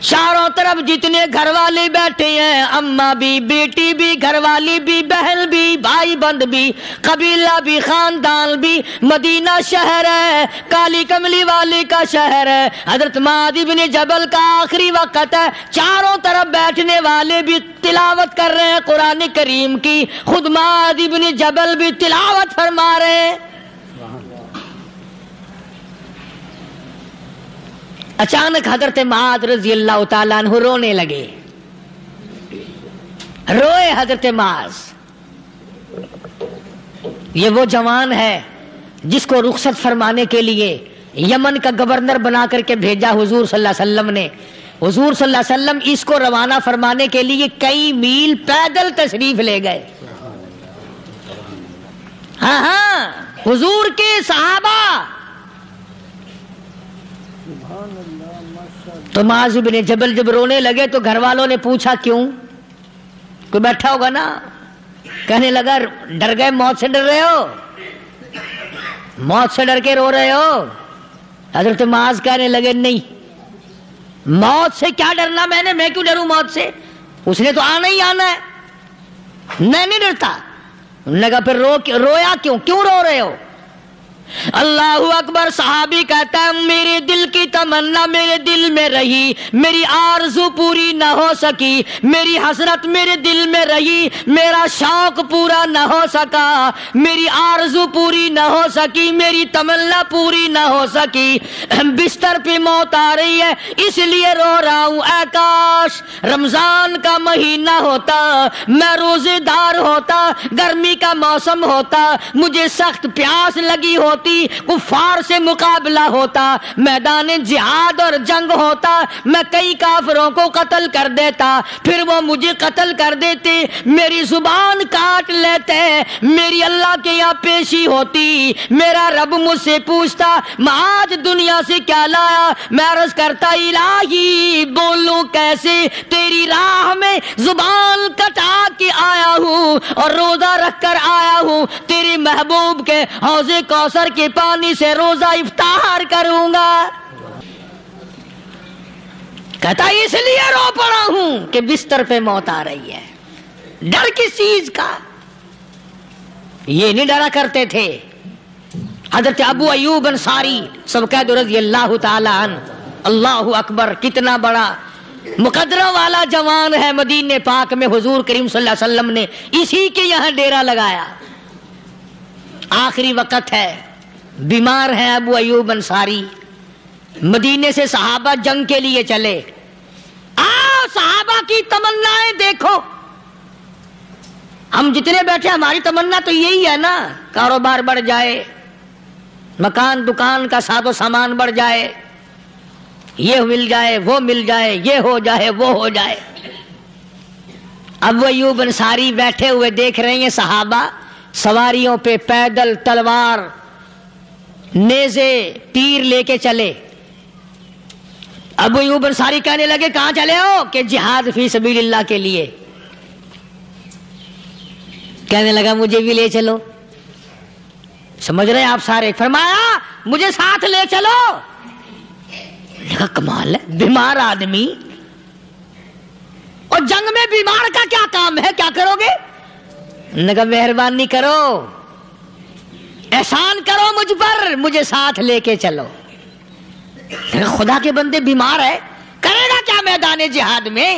چاروں طرف جتنے گھر والے بیٹھے ہیں، اماں بھی، بیٹی بھی، گھر والی بھی، بہن بھی، بھائی بند بھی، قبیلہ بھی، خاندان بھی. مدینہ شہر ہے، کالی کملی والے کا شہر ہے. حضرت معاذ بن جبل کا آخری وقت ہے. چاروں طرف بیٹھنے والے بھی تلاوت کر رہے ہیں قرآن کریم کی، خود معاذ بن جبل بھی تلاوت فرما رہے ہیں. اچانک حضرت معاذ رضی اللہ تعالیٰ عنہ رونے لگے. روئے حضرت معاذ. یہ وہ جوان ہے جس کو رخصت فرمانے کے لیے یمن کا گورنر بنا کر کے بھیجا حضور صلی اللہ علیہ وسلم نے. حضور صلی اللہ علیہ وسلم اس کو روانہ فرمانے کے لیے کئی میل پیدل تشریف لے گئے. ہاں حضور کے صحابہ. تو معاذ بن جبل جب رونے لگے تو گھر والوں نے پوچھا کیوں؟ کوئی بیٹھا ہوگا نا. کہنے لگا ڈر گئے؟ موت سے ڈر رہے ہو؟ موت سے ڈر کے رو رہے ہو؟ حضرت معاذ کہنے لگے نہیں، موت سے کیا ڈرنا، میں کیوں ڈروں موت سے؟ اس نے تو آنا ہی آنا ہے، میں نہیں ڈرتا. انہوں نے کہا پھر رویا کیوں رو رہے ہو؟ اللہ اکبر. صحابی کہتا ہے میرے دل کی تمنا میرے دل میں رہی، میری آرزو پوری نہ ہو سکی، میری حسرت میرے دل میں رہی، میرا شوق پورا نہ ہو سکا، میری آرزو پوری نہ ہو سکی، میری تمنا پوری نہ ہو سکی. بستر پہ موت آ رہی ہے اس لیے رو رہا ہوں. اے کاش رمضان کا مہینہ ہوتا، میں روزے دار ہوتا، گرمی کا موسم ہوتا، مجھے سخت پیاس لگی ہوتی، کفار سے مقابلہ ہوتا، میدان جہاد اور جنگ ہوتا، میں کئی کافروں کو قتل کر دیتا، پھر وہ مجھے قتل کر دیتے، میری زبان کاٹ لیتے، میری اللہ کے یہاں پیشی ہوتی، میرا رب مجھ سے پوچھتا معاذ دنیا سے کیا لایا؟ میں عرض کرتا الہی بولوں کیسے، تیری راہ میں زبان کٹا کے آیا ہوں اور روزہ رکھ کر آیا ہوں، تیرے محبوب کے حوض کوثر کے پانی سے روزہ افطار کروں گا. کہتا اس لیے رو پڑا ہوں کہ بستر پہ موت آ رہی ہے. ڈر کس چیز کا؟ یہ نہیں ڈرا کرتے تھے. حضرت ابو ایوب انصاری سب کہہ دو رضی اللہ تعالی عنہ. اللہ اکبر. کتنا بڑا مقدرہ والا جوان ہے. مدینے پاک میں حضور کریم صلی اللہ علیہ وسلم نے اسی کے یہاں ڈیرا لگایا. آخری وقت ہے، بیمار ہیں ابو ایوب انصاری. مدینے سے صحابہ جنگ کے لیے چلے. صحابہ کی تمنائیں دیکھو. ہم جتنے بیٹھے ہماری تمنا تو یہی ہے نا، کاروبار بڑھ جائے، مکان دکان کا ساز و سامان بڑھ جائے، یہ مل جائے وہ مل جائے، یہ ہو جائے وہ ہو جائے. ابو ایوب انصاری بیٹھے ہوئے دیکھ رہے ہیں صحابہ سواریوں پہ پیدل تلوار نیزے تیر لے کے چلے. ابو ایوب انصاری کہنے لگے کہاں چلے ہو؟ کہ جہاد فی سبیل اللہ کے لیے. کہنے لگا مجھے بھی لے چلو. سمجھ رہے ہیں آپ سارے؟ فرمایا مجھے ساتھ لے چلو. کہا کمال ہے، بیمار آدمی اور جنگ میں بیمار کا کیا کام ہے، کیا کرو گے؟ نے کہا مہربانی کرو، احسان کرو مجھ پر، مجھے ساتھ لے کے چلو. خدا کے بندے بیمار ہے، کرے گا کیا میدان جہاد میں؟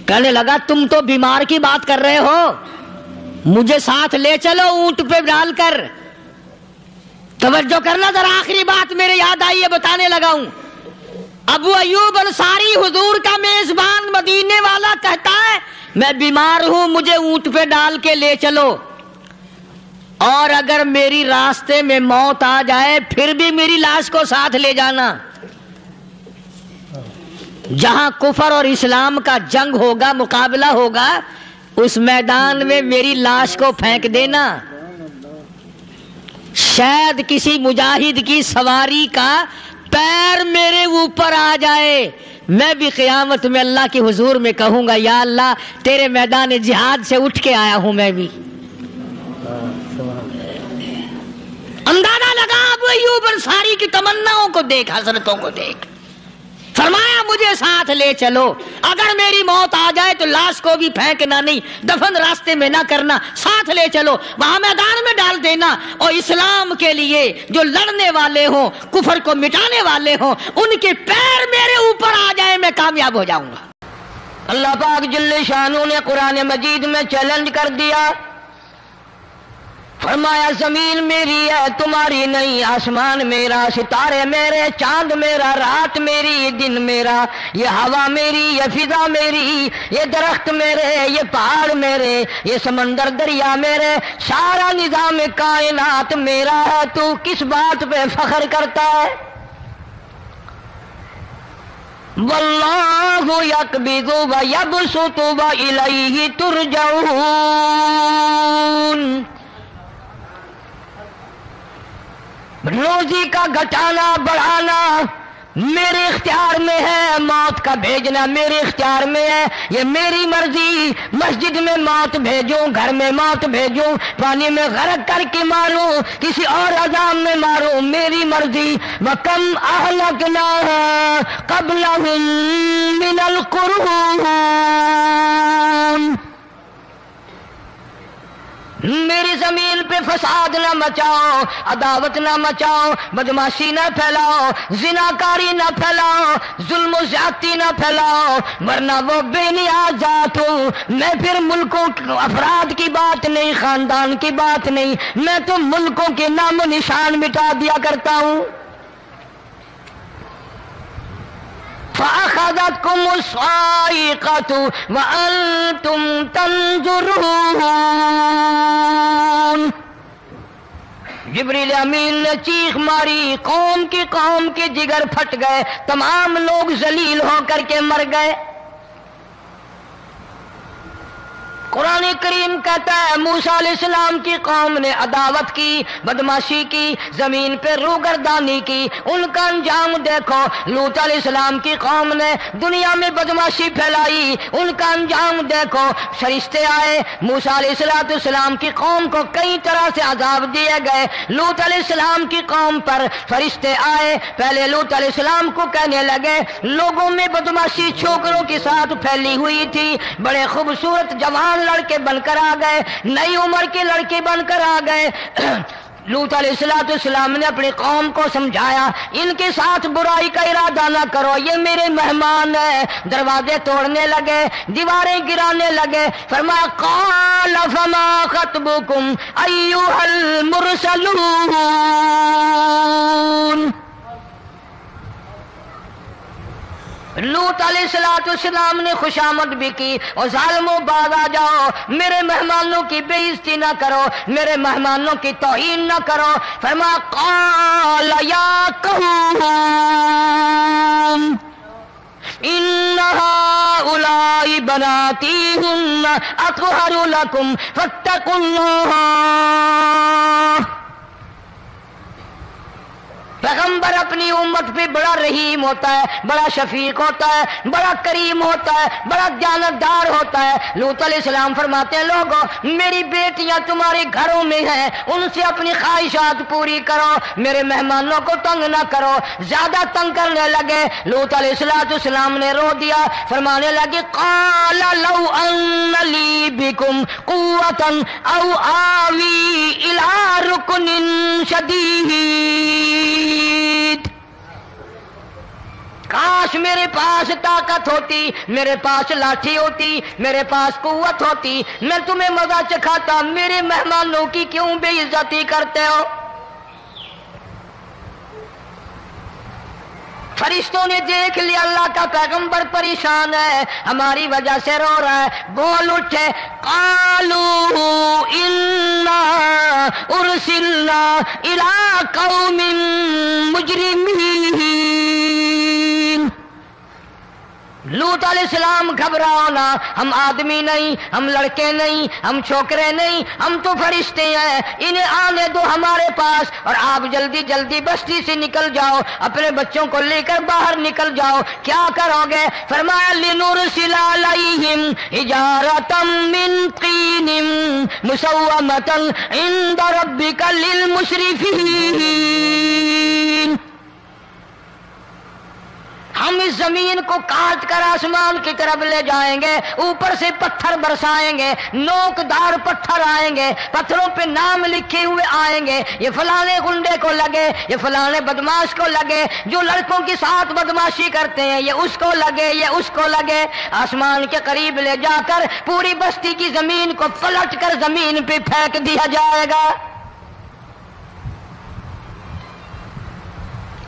کہنے لگا تم تو بیمار کی بات کر رہے ہو، مجھے ساتھ لے چلو اونٹ پہ ڈال کر. توجہ کرنا ذرا، آخری بات میرے یاد آئی ہے بتانے لگا ہوں. ابو ایوب انصاری حضور کا میزبان مدینے والا کہتا ہے میں بیمار ہوں، مجھے اونٹ پہ ڈال کے لے چلو، اور اگر میری راستے میں موت آ جائے پھر بھی میری لاش کو ساتھ لے جانا. جہاں کفر اور اسلام کا جنگ ہوگا، مقابلہ ہوگا، اس میدان میں میری لاش کو پھینک دینا. شاید کسی مجاہد کی سواری کا پیر میرے اوپر آ جائے، میں بھی قیامت میں اللہ کے حضور میں کہوں گا یا اللہ تیرے میدان جہاد سے اٹھ کے آیا ہوں میں بھی. اندازہ لگا ابو ایوب انصاری کی تمناؤں کو دیکھ، حسرتوں کو دیکھ. فرمایا مجھے ساتھ لے چلو، اگر میری موت آ جائے تو لاش کو بھی پھینکنا نہیں، دفن راستے میں نہ کرنا، ساتھ لے چلو، وہاں میدان میں ڈال دینا، اور اسلام کے لیے جو لڑنے والے ہوں، کفر کو مٹانے والے ہوں، ان کے پیر میرے اوپر آ جائے میں کامیاب ہو جاؤں گا. اللہ پاک جل شانہ نے قرآن مجید میں چیلنج کر دیا، فرمایا زمین میری ہے تمہاری نہیں، آسمان میرا، ستارے میرے، چاند میرا، رات میری، دن میرا، یہ ہوا میری، یہ فضا میری، یہ درخت میرے، یہ پہاڑ میرے، یہ سمندر دریا میرے، سارا نظام کائنات میرا ہے، تو کس بات پہ فخر کرتا ہے؟ واللہ یقبض ویبسط والیہ ترجعون۔ روزی کا گھٹانا بڑھانا میرے اختیار میں ہے، موت کا بھیجنا میرے اختیار میں ہے، یہ میری مرضی۔ مسجد میں موت بھیجوں، گھر میں موت بھیجوں، پانی میں غرق کر کے ماروں، کسی اور عذاب میں ماروں، میری مرضی۔ وَكَمْ أَهْلَكْنَا قَبْلَهُمْ مِنَ الْقُرُونِ، میری زمین پہ فساد نہ مچاؤ، عداوت نہ مچاؤ، بدماشی نہ پھیلاؤ، زناکاری نہ پھیلاؤ، ظلم و زیادتی نہ پھیلاؤ، ورنہ وہ بے نیاز ذات ہوں۔ میں پھر ملکوں افراد کی بات نہیں، خاندان کی بات نہیں، میں تو ملکوں کے نام و نشان مٹا دیا کرتا ہوں۔ فَأَخَذَتْكُمُ الصَّاعِقَةُ وَأَنْتُمْ تَنْظُرُونَ۔ جبریل امین نے چیخ ماری، قوم کے جگر پھٹ گئے، تمام لوگ ذلیل ہو کر کے مر گئے۔ قرآن کریم کہتا ہے موسیٰ علیہ السلام کی قوم نے عداوت کی، بدماشی کی، زمین پہ روگردانی کی، ان کا انجام دیکھو۔ لوط علیہ السلام کی قوم نے دنیا میں بدماشی پھیلائی، ان کا انجام دیکھو۔ فرشتے آئے، موسیٰ علیہ السلام کی قوم کو کئی طرح سے عذاب دیے گئے۔ لوط علیہ السلام کی قوم پر فرشتے آئے، پہلے لوط علیہ السلام کو کہنے لگے، لوگوں میں بدماشی چھوکروں کے ساتھ پھیلی ہوئی تھی، بڑے خوبصورت جوان لڑکے بن کر آ گئے، نئی عمر کے لڑکے بن کر آ گئے۔ لوط علیہ السلام نے اپنی قوم کو سمجھایا، ان کے ساتھ برائی کا ارادہ نہ کرو، یہ میرے مہمان ہیں۔ دروازے توڑنے لگے، دیواریں گرانے لگے۔ فرمایا قال فما خطبکم ایھا المرسلون۔ لوط علیہ السلام نے خوشامد بھی کی، اور ظالموں باز آ جاؤ، میرے مہمانوں کی بے عزتی نہ کرو، میرے مہمانوں کی توہین نہ کرو۔ فرمایا قال یا قوم ان هؤلاء بناتی ہن اطہر لکم فاتقوا اللہ۔ پیغمبر اپنی امت پہ بڑا رحیم ہوتا ہے، بڑا شفیق ہوتا ہے، بڑا کریم ہوتا ہے، بڑا دیانتدار ہوتا ہے۔ لوط علیہ السلام فرماتے ہیں لوگوں میری بیٹیاں تمہارے گھروں میں ہیں، ان سے اپنی خواہشات پوری کرو، میرے مہمانوں کو تنگ نہ کرو۔ زیادہ تنگ کرنے لگے، لوط علیہ السلام نے رو دیا، فرمانے لگے قال لو ان لی بکم قوۃ او آوی الی رکن شدید۔ کاش میرے پاس طاقت ہوتی، میرے پاس لاٹھی ہوتی، میرے پاس قوت ہوتی، میں تمہیں مزہ چکھاتا، میرے مہمانوں کی کیوں بے عزتی کرتے ہو؟ فرشتوں نے دیکھ لیا اللہ کا پیغمبر پریشان ہے، ہماری وجہ سے رو رہا ہے، بول اٹھے قالوا انا ارسلنا الی قوم مجرمین۔ لوط علیہ السلام گھبراؤ نہ، ہم آدمی نہیں، ہم لڑکے نہیں، ہم چھوکرے نہیں، ہم تو فرشتے ہیں، انہیں آنے دو ہمارے پاس، اور آپ جلدی جلدی بستی سے نکل جاؤ، اپنے بچوں کو لے کر باہر نکل جاؤ۔ کیا کرو گے؟ فرمایا لنرسل علیہم حجارۃ من طین مسومۃ عند ربک للمسرفین۔ ہم اس زمین کو کاٹ کر آسمان کی طرف لے جائیں گے، اوپر سے پتھر برسائیں گے، نوکدار پتھر آئیں گے، پتھروں پہ نام لکھے ہوئے آئیں گے، یہ فلانے گنڈے کو لگے، یہ فلانے بدماش کو لگے، جو لڑکوں کے ساتھ بدماشی کرتے ہیں یہ اس کو لگے، یہ اس کو لگے۔ آسمان کے قریب لے جا کر پوری بستی کی زمین کو پلٹ کر زمین پہ پھینک دیا جائے گا۔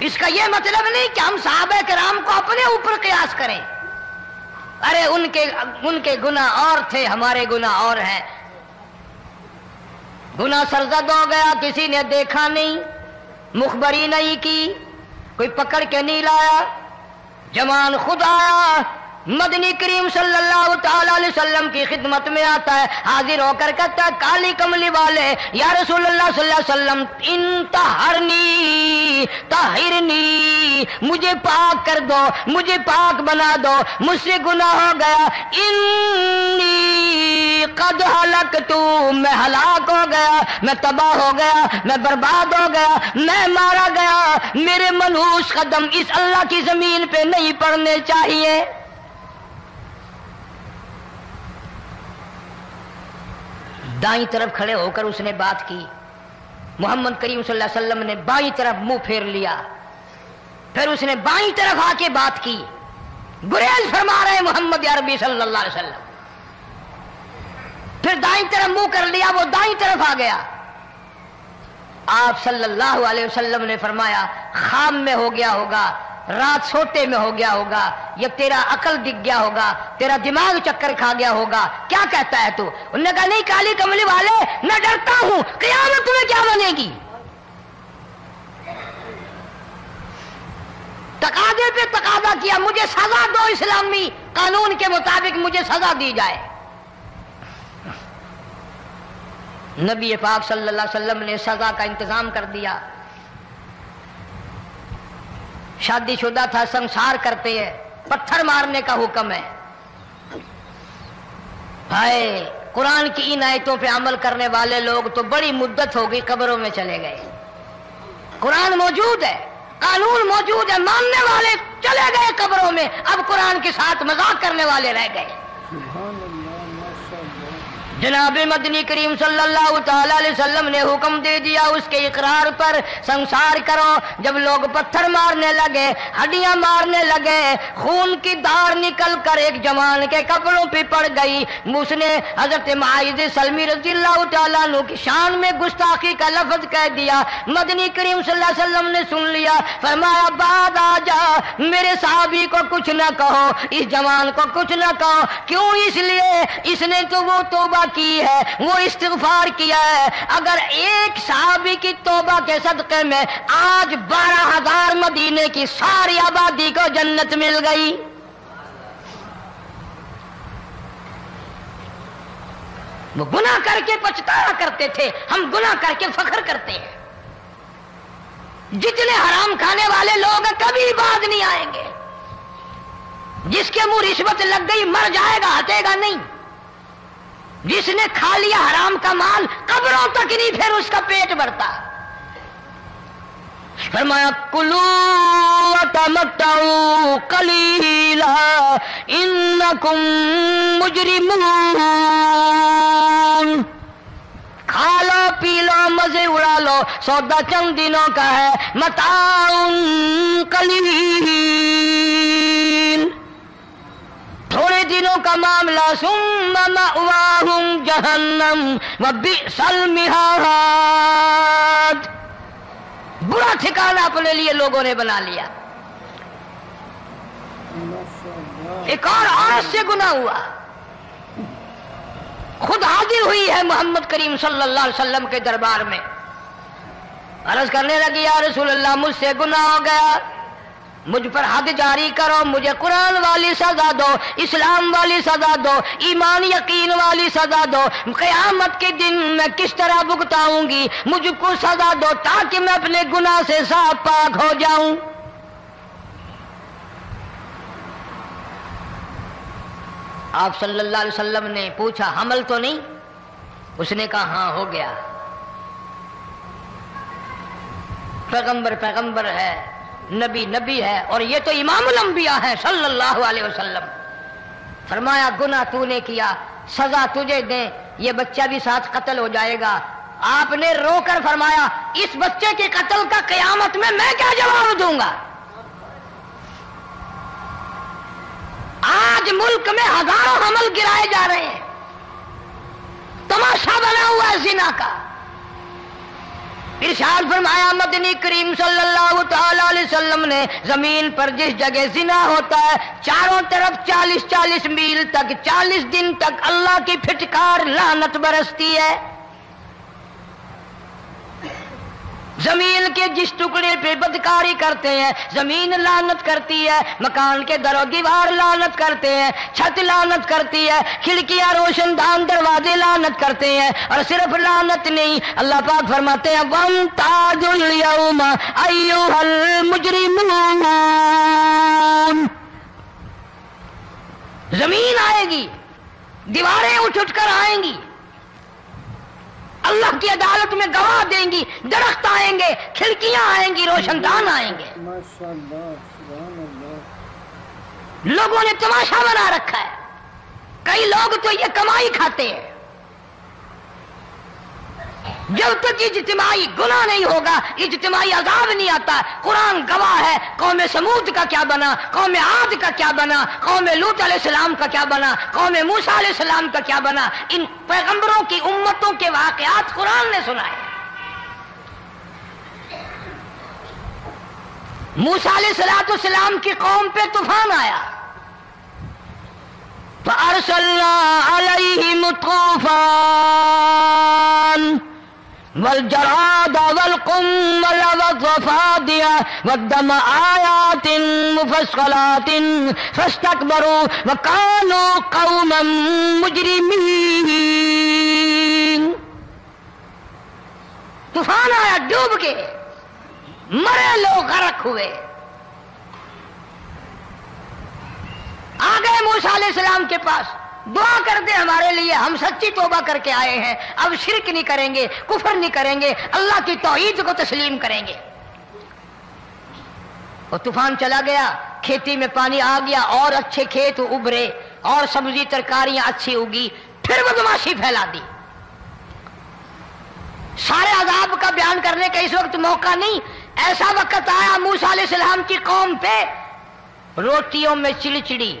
اس کا یہ مطلب نہیں کہ ہم صحابہ کرام کو اپنے اوپر قیاس کریں. ارے ان کے گناہ اور تھے، ہمارے گناہ اور ہیں. گناہ سرزد ہو گیا، کسی نے دیکھا نہیں، مخبری نہیں کی، کوئی پکڑ کے نہیں لایا، جوان خود آیا، مدنی کریم صلی اللہ تعالی علیہ وسلم کی خدمت میں آتا ہے، حاضر ہو کر کہتا ہے کالی کملی والے یا رسول اللہ صلی اللہ علیہ وسلم انتہرنی طہرنی، مجھے پاک کر دو، مجھے پاک بنا دو، مجھ سے گناہ ہو گیا، انی قد ہلکتو، میں ہلاک ہو گیا، میں تباہ ہو گیا، میں برباد ہو گیا، میں مارا گیا، میرے منحوس قدم اس اللہ کی زمین پہ نہیں پڑنے چاہیے. دائیں طرف کھڑے ہو کر اس نے بات کی. محمد کریم صلی اللہ علیہ وسلم نے بائیں طرف منہ پھیر لیا، پھر اس نے بائیں طرف آ کے بات کی. گریز فرما رہے محمد عربی صلی اللہ علیہ وسلم. پھر دائیں طرف منہ کر لیا، وہ دائیں طرف آ گیا. آپ صلی اللہ علیہ وسلم نے فرمایا خام میں ہو گیا ہوگا، رات سوتے میں ہو گیا ہوگا، یا تیرا عقل دکھ گیا ہوگا، تیرا دماغ چکر کھا گیا ہوگا، کیا کہتا ہے تو؟ انہوں نے کہا نہیں کالی کملی والے، میں ڈرتا ہوں قیامت تمہیں کیا بنے گی. تقاضے پہ تقاضا کیا، مجھے سزا دو، اسلامی قانون کے مطابق مجھے سزا دی جائے. نبی پاک صلی اللہ علیہ وسلم نے سزا کا انتظام کر دیا. شادی شدہ تھا، سنسار کرتے ہیں، پتھر مارنے کا حکم ہے. ہائے قرآن کی ان آیتوں پہ عمل کرنے والے لوگ تو بڑی مدت ہو گئی قبروں میں چلے گئے. قرآن موجود ہے، قانون موجود ہے، ماننے والے چلے گئے قبروں میں، اب قرآن کے ساتھ مذاق کرنے والے رہ گئے. جناب مدنی کریم صلی اللہ تعالی علیہ وسلم نے حکم دے دیا اس کے اقرار پر سنسار کرو. جب لوگ پتھر مارنے لگے، ہڈیاں مارنے لگے، خون کی دھار نکل کر ایک جوان کے کپڑوں پہ پڑ گئی، اس نے حضرت معاذ سلمی رضی اللہ تعالیٰ عنہ کی شان میں گستاخی کا لفظ کہہ دیا. مدنی کریم صلی اللہ علیہ وسلم نے سن لیا، فرمایا بعد آ جا، میرے صحابی کو کچھ نہ کہو، اس جوان کو کچھ نہ کہو. کیوں؟ اس لیے اس نے تو وہ توبہ کی ہے، وہ استغفار کیا ہے. اگر ایک صحابی کی توبہ کے صدقے میں آج 12,000 مدینے کی ساری آبادی کو جنت مل گئی. وہ گناہ کر کے پچھتایا کرتے تھے، ہم گناہ کر کے فخر کرتے ہیں. جتنے حرام کھانے والے لوگ کبھی بعد نہیں آئیں گے. جس کے منہ رشوت لگ گئی مر جائے گا، ہٹے گا نہیں. جس نے کھا لیا حرام کا مال قبروں تک نہیں پھر اس کا پیٹ بھرتا. فرمایا کلو وتمتعوا قلیلا انکم مجرمون، کھا لو پی لو مزے اڑا لو، سودا چند دنوں کا ہے، متاع قلیل، تھوڑے دنوں کا معاملہ، ثم مأواہم جہنم وبئس المہاد، برا ٹھکانہ اپنے لیے لوگوں نے بنا لیا. ایک اور عورت سے گناہ ہوا، خود حاضر ہوئی ہے محمد کریم صلی اللہ علیہ وسلم کے دربار میں، عرض کرنے لگی یا رسول اللہ مجھ سے گناہ ہو گیا، مجھ پر حد جاری کرو، مجھے قرآن والی سزا دو، اسلام والی سزا دو، ایمان یقین والی سزا دو، قیامت کے دن میں کس طرح بھگتاؤں گی، مجھ کو سزا دو تاکہ میں اپنے گناہ سے صاف پاک ہو جاؤں. آپ صلی اللہ علیہ وسلم نے پوچھا حمل تو نہیں؟ اس نے کہا ہاں ہو گیا. پیغمبر ہے، نبی ہے، اور یہ تو امام الانبیاء ہے صلی اللہ علیہ وسلم. فرمایا گناہ تو نے کیا، سزا تجھے دیں، یہ بچہ بھی ساتھ قتل ہو جائے گا. آپ نے رو کر فرمایا اس بچے کے قتل کا قیامت میں کیا جواب دوں گا؟ آج ملک میں ہزاروں حمل گرائے جا رہے ہیں، تماشا بنا ہوا ہے زنا کا. ارشاد فرمایا مدنی کریم صلی اللہ تعالی علیہ وسلم نے زمین پر جس جگہ زنا ہوتا ہے چاروں طرف 40 میل تک 40 دن تک اللہ کی پھٹکار لعنت برستی ہے. زمین کے جس ٹکڑے پہ بدکاری کرتے ہیں زمین لعنت کرتی ہے، مکان کے در و دیوار لعنت کرتے ہیں، چھت لعنت کرتی ہے، کھڑکیاں روشن دان دروازے لعنت کرتے ہیں. اور صرف لعنت نہیں، اللہ پاک فرماتے ہیں وَامْتَازُوا الْيَوْمَ أَيُّهَا الْمُجْرِمُونَ. زمین آئے گی، دیواریں اٹھ کر آئیں گی، اللہ کی عدالت میں گواہ دیں گی، درخت آئیں گے، کھڑکیاں آئیں گی، روشن دان آئیں گے. لوگوں نے تماشا بنا رکھا ہے. کئی لوگ تو یہ کمائی کھاتے ہیں. جب تک اجتماعی گناہ نہیں ہوگا اجتماعی عذاب نہیں آتا. قرآن گواہ ہے، قوم سمود کا کیا بنا، قوم عاد کا کیا بنا، قوم لوط علیہ السلام کا کیا بنا، قوم موسیٰ علیہ السلام کا کیا بنا. ان پیغمبروں کی امتوں کے واقعات قرآن نے سنائے. موسیٰ علیہ السلام کی قوم پہ طوفان آیا، فَأَرْسَلْنَا عَلَيْهِمُ الطُّوفَانَ والجراد والقمل والضفادع والدم آيات مفصلات فاستكبروا وكانوا قوما مجرمين. طوفان آیا، ڈوب کے مرے لوگ، غرق ہوئے. آ گئے موسیٰ علیہ السلام کے پاس، دعا کر دے ہمارے لیے، ہم سچی توبہ کر کے آئے ہیں، اب شرک نہیں کریں گے، کفر نہیں کریں گے، اللہ کی توحید کو تسلیم کریں گے. اور طوفان چلا گیا، کھیتی میں پانی آ گیا، اور اچھے کھیت ابھرے، اور سبزی ترکاریاں اچھی اگی. پھر بدماشی پھیلا دی. سارے عذاب کا بیان کرنے کا اس وقت موقع نہیں. ایسا وقت آیا موسیٰ علیہ السلام کی قوم پہ روٹیوں میں چڑچڑی.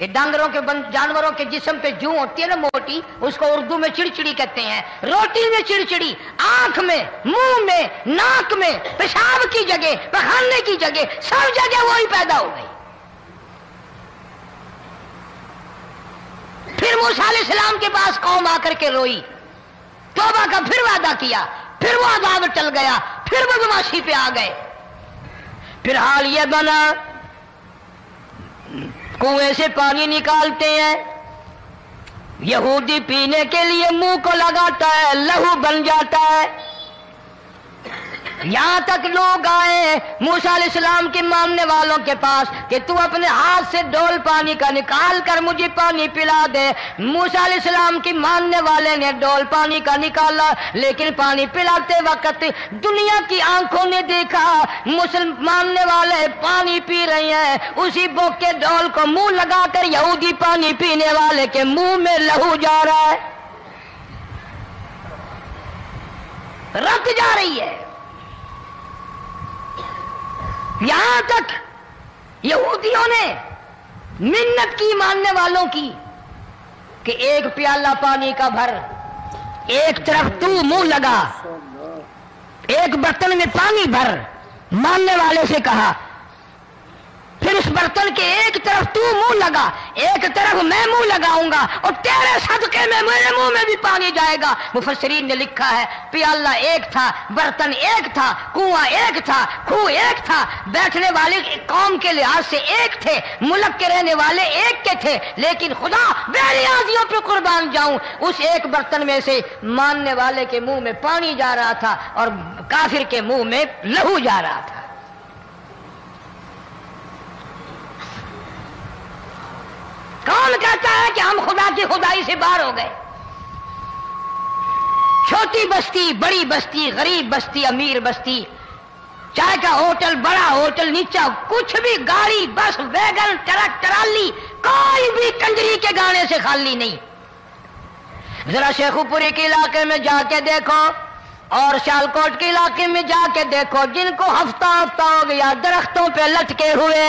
یہ ڈانگروں کے جانوروں کے جسم پہ جوں ہوتی ہے نا موٹی، اس کو اردو میں چڑچڑی کہتے ہیں. روٹی میں چڑچڑی، آنکھ میں، منہ میں، ناک میں، پیشاب کی جگہ، پخانے کی جگہ، سب جگہ وہی پیدا ہو گئی. پھر موسیٰ علیہ السلام کے پاس قوم آ کر کے روئی، توبہ کا پھر وعدہ کیا، پھر وہ عذاب ٹل گیا، پھر بدماشی پہ آ گئے. پھر حال یہ بنا کنویں سے پانی نکالتے ہیں، یہودی پینے کے لیے منہ کو لگاتا ہے، لہو بن جاتا ہے. یہاں تک لوگ آئے موسیٰ علیہ السلام کے ماننے والوں کے پاس کہ تو اپنے ہاتھ سے ڈول پانی کا نکال کر مجھے پانی پلا دے. موسیٰ علیہ السلام کی ماننے والے نے ڈول پانی کا نکالا، لیکن پانی پلاتے وقت دنیا کی آنکھوں نے دیکھا ماننے والے پانی پی رہے ہیں، اسی بوک کے ڈول کو منہ لگا کر یہودی پانی پینے والے کے منہ میں لہو جا رہا ہے، رت جا رہی ہے. یہاں تک یہودیوں نے منت کی ماننے والوں کی کہ ایک پیالہ پانی کا بھر، ایک طرف تو منہ لگا، ایک برتن میں پانی بھر. ماننے والے سے کہا پھر اس برتن کے ایک طرف تو منہ لگا، ایک طرف میں منہ لگاؤں گا، اور تیرے صدقے میں میرے منہ میں بھی پانی جائے گا. مفسرین نے لکھا ہے پیالہ ایک تھا، برتن ایک تھا، کنواں ایک تھا، کھوہ ایک تھا، بیٹھنے والے قوم کے لحاظ سے ایک تھے، ملک کے رہنے والے ایک کے تھے، لیکن خدا بے نیازیوں پہ قربان جاؤں اس ایک برتن میں سے ماننے والے کے منہ میں پانی جا رہا تھا اور کافر کے منہ میں لہو جا رہا تھا. کون کہتا ہے کہ ہم خدا کی خدائی سے باہر ہو گئے؟ چھوٹی بستی، بڑی بستی، غریب بستی، امیر بستی، چائے کا ہوٹل، بڑا ہوٹل، نیچا کچھ بھی، گاڑی، بس، ویگن، ٹرک، ٹرالی، کوئی بھی کنجری کے گانے سے خالی نہیں. ذرا شیخو پوری کے علاقے میں جا کے دیکھو اور سیالکوٹ کے علاقے میں جا کے دیکھو، جن کو ہفتہ ہفتہ ہو گیا درختوں پہ لٹکے ہوئے